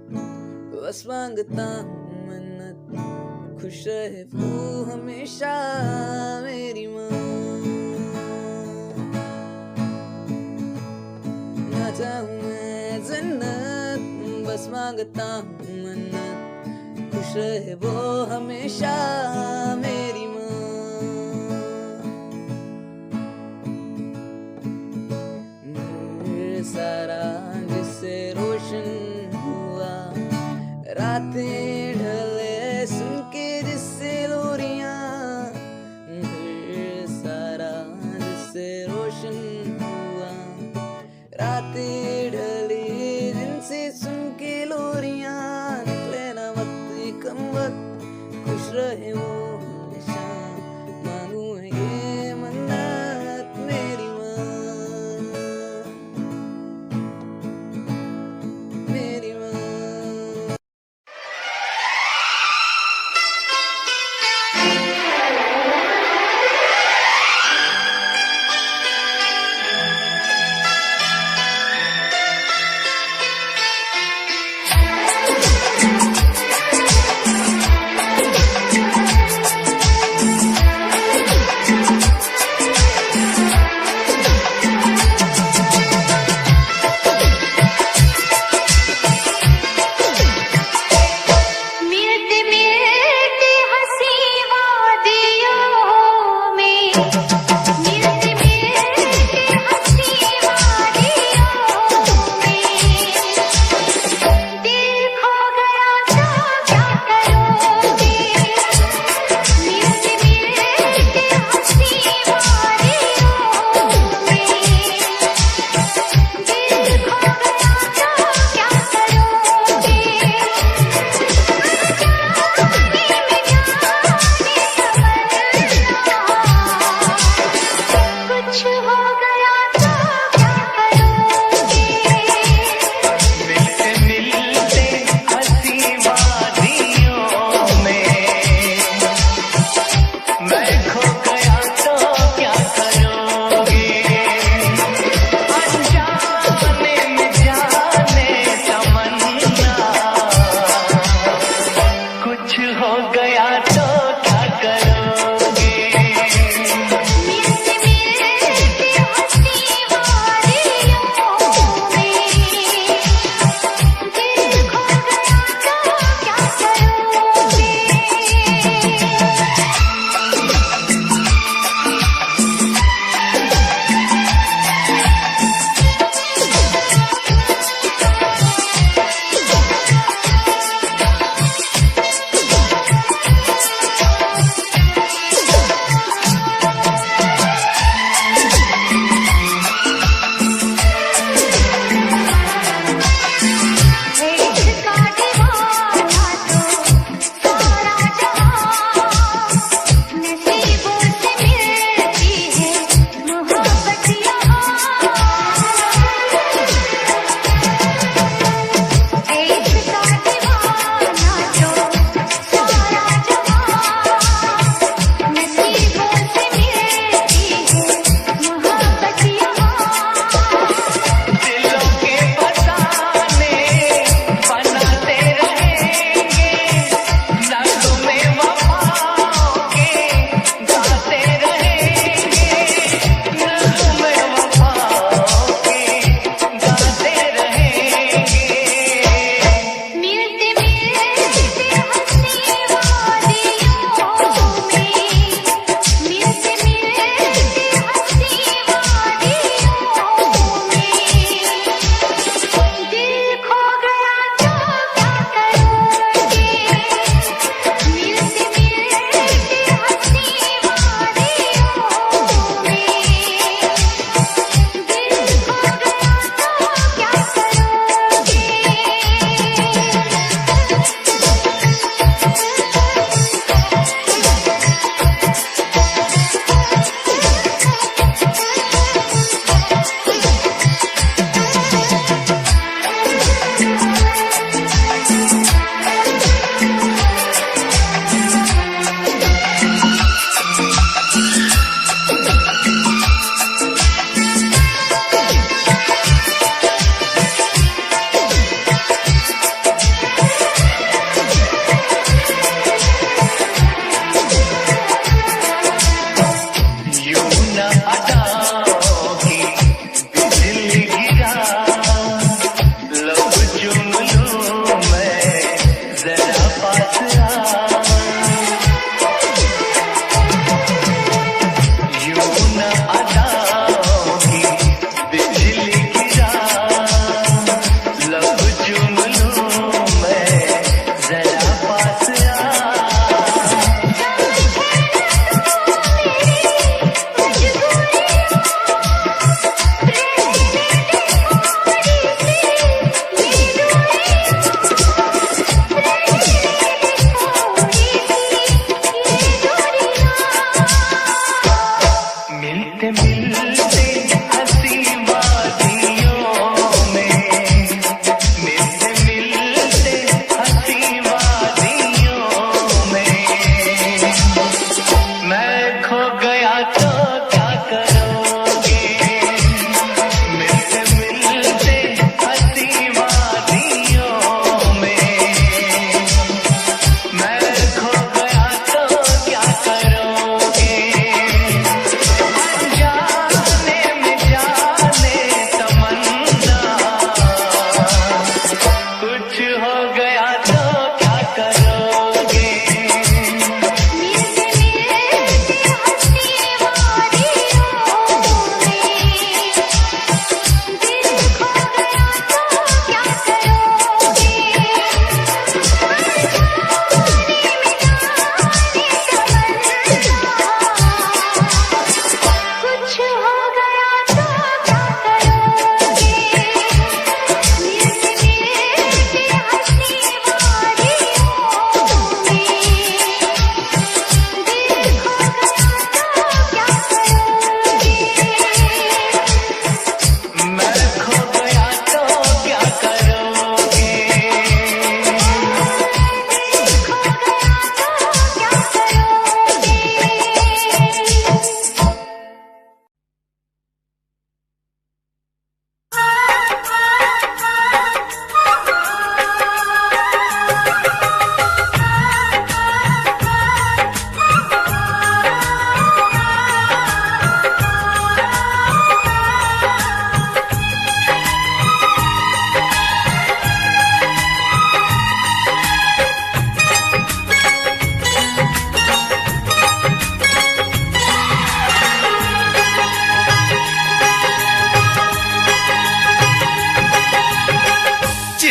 बस मांगता हूँ मन्नत, खुश रहे वो हमेशा मेरी माँ। ना चाहूं मैं जन्नत बस मांगता हूँ मन्नत, खुश रहे वो हमेशा मेरी माँ। सारा जिससे रोशन हुआ, रातें ढले सुन के जिससे लोरियां, सारा जिससे रोशन हुआ, रातें ढली जिनसे सुन के लोरियां, निकले ना वक्त कम वक्त, खुश रहे वो हमेशा, मांगू है ये मन्नत मेरी माँ, मेरी माँ।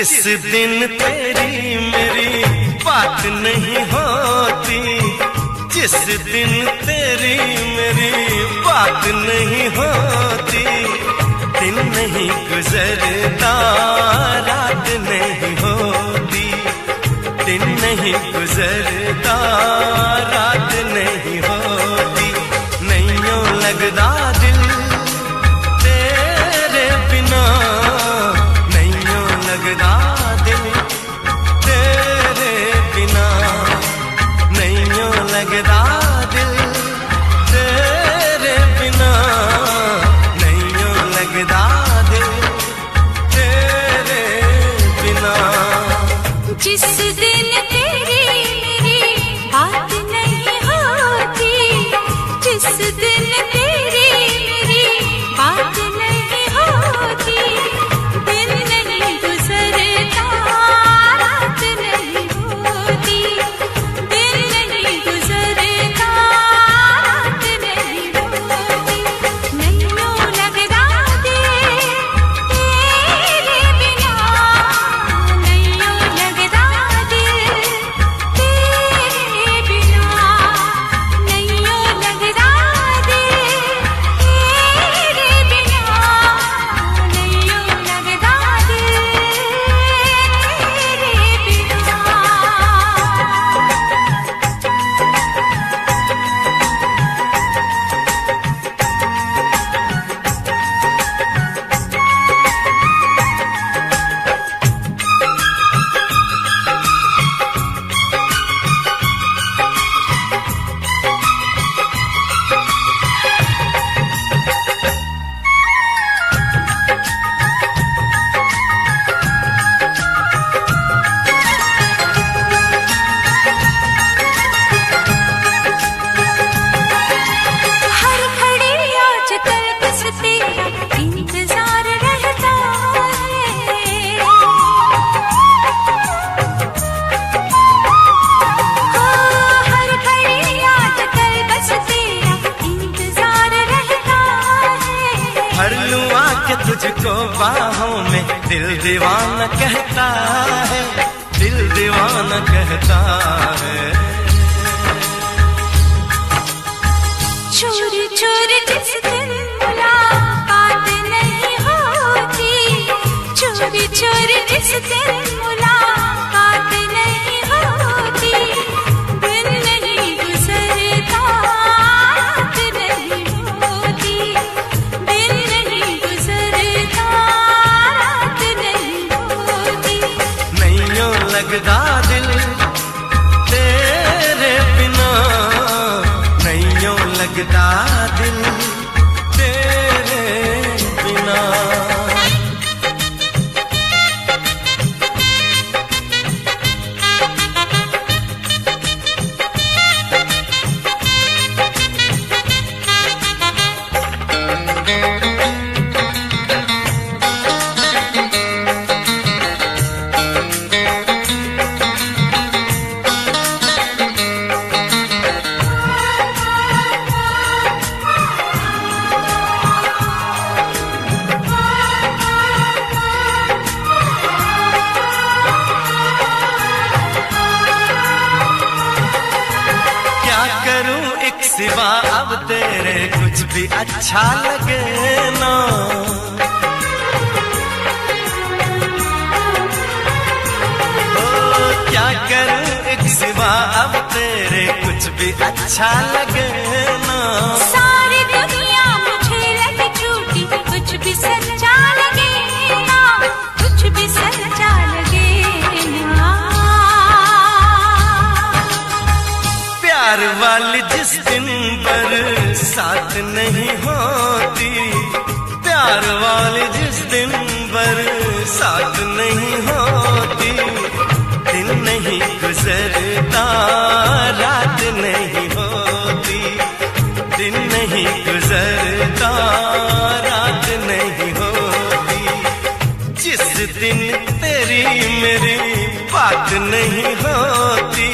जिस दिन तेरी मेरी बात नहीं होती, जिस दिन तेरी मेरी बात नहीं होती, दिन नहीं गुजरता रात नहीं होती, दिन नहीं गुजरता रात नहीं होती, नहीं यूं लगदा दिल तेरे बिना, नहीं यूं लगदा दिल तेरे बिना, नहीं यूं लगदा दिल तेरे बिना, नहीं यूं लगदा दिल तेरे बिना। जिस दिन तेरी मेरी बात नहीं होती, जिस दिन तेरी मेरी बात नहीं होती, दिन नहीं गुजरता रात नहीं होती, दिन नहीं गुजरता रात नहीं होती, नहीं यूं लगदा दिल तेरे बिना, नहीं यूं लगदा दिल तेरे बिना, नहीं यूं लगदा दिल तेरे बिना, नहीं यूं लगदा दिल हर घड़ी आजकल बस तेरा इंतजार रहता है, हर घड़ी आजकल बस तेरा इंतजार रहता है, भर लूं आके तुझको बाहों में, दिल दीवाना कहता है, दिल दीवाना कहता है। चोरी चोरी जिस दिन मुलाकात नहीं होती, चोरी चोरी जिस दिन मुलाकात नहीं होती, दिन नहीं गुजरता रात नहीं होती, दिन नहीं गुजरता रात नहीं होती, नहीं यूं लगदा दिल तेरे बिना, नहीं यूं लगदा दिल तेरे बिना। सिवा अब तेरे कुछ भी अच्छा लगे ना, ओ क्या करूं एक सिवा अब तेरे कुछ भी अच्छा लगे ना, सारी दुनिया मुझे लगे झूठी, कुछ भी सच्चा लगे ना, कुछ भी सच्चा लगे ना, प्यार वाली जिस दिन बरसात नहीं होती, प्यार वाली जिस दिन बरसात नहीं होती, दिन नहीं गुजरता रात नहीं होती, दिन नहीं गुजरता रात नहीं होती, जिस दिन तेरी मेरी बात नहीं होती,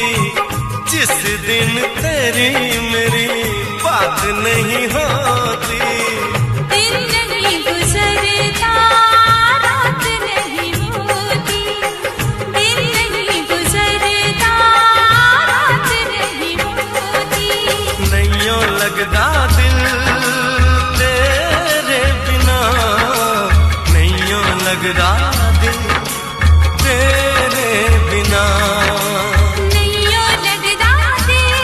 जिस दिन तेरी मेरी बात नहीं होती, दिन नहीं गुजरता रात नहीं होती, लगदा दिल तेरे बिना। नैयो लगदा दिल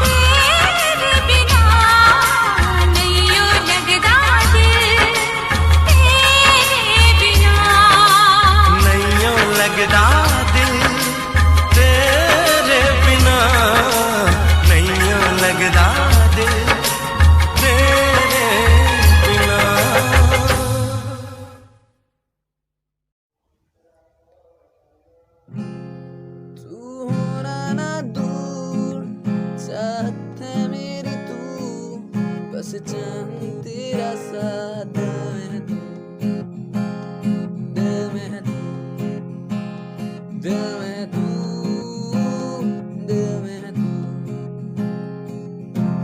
तेरे बिना, नैयो लगदा दिल तेरे बिना, नैयो लगदा दिल तेरे बिना, नैयो लगदा दिल तेरे बिना। तू होना ना दूर, चाहत है मेरी तू, बस चाहूं तेरा साथ। दिल में है तू, दिल में है तू, दिल में है तू,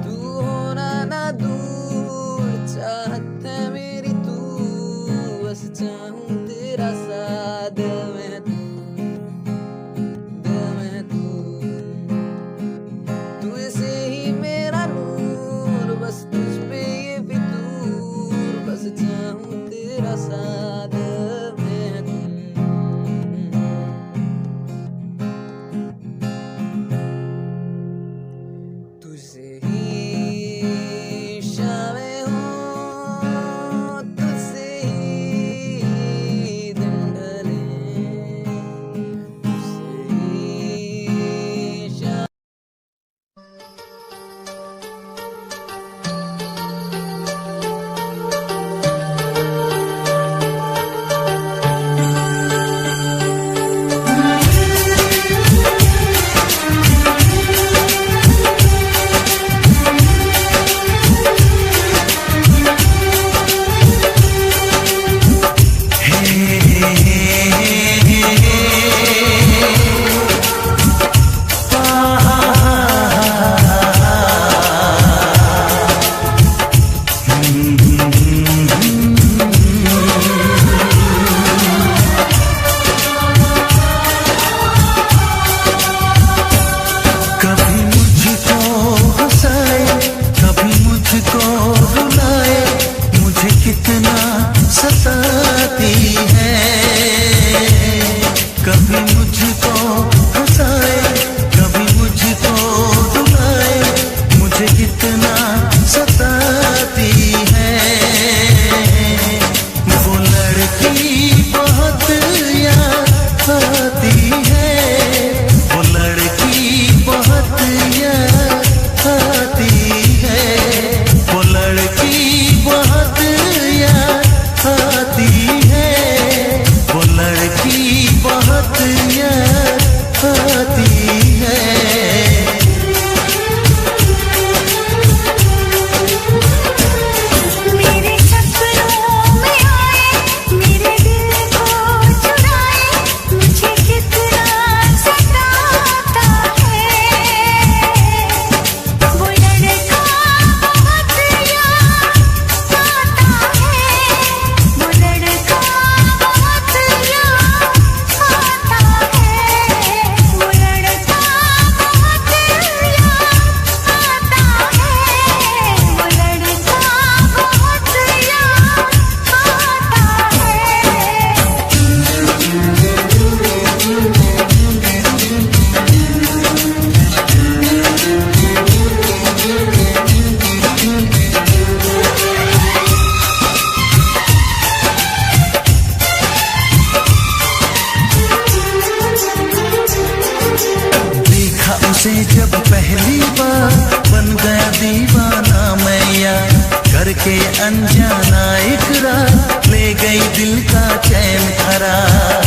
तू होना ना दूर, चाहत है मेरी तू, बस चाहूं तेरा साथ। दिल में है तू, दिल में है तू, तू ऐसे ही मेरा नूर, बस तुझ पे ये फितूर, बस चाहूं तेरा साथ। दिल में है तू, तुझसे ही शामें हों, तुझसे ही दिन ढले, तुझसे ही शाम। कभी मुझको हंसाए, कभी मुझको रुलाए, मुझे कितना सताती है। कभी मुझको हंसाए, कभी मुझको रुलाए, मुझे कितना सताती है। वो लड़की बहुत याद आती है, वो लड़की बहुत याद आती है, वो लड़की बहुत याद आती है, वो लड़की बहुत याद आती है। मेरे सपनों में आए, मेरे दिल को चुराए, मुझे कितना सताता है। वो लड़का बहुत याद आता है, वो लड़का बहुत याद आता है, वो लड़का बहुत याद आता है, वो लड़का बहुत देखा उसे जब पहली बार, बन गया दीवाना मैं यार, करके अनजाना इकरार, ले गई दिल का चैन करार।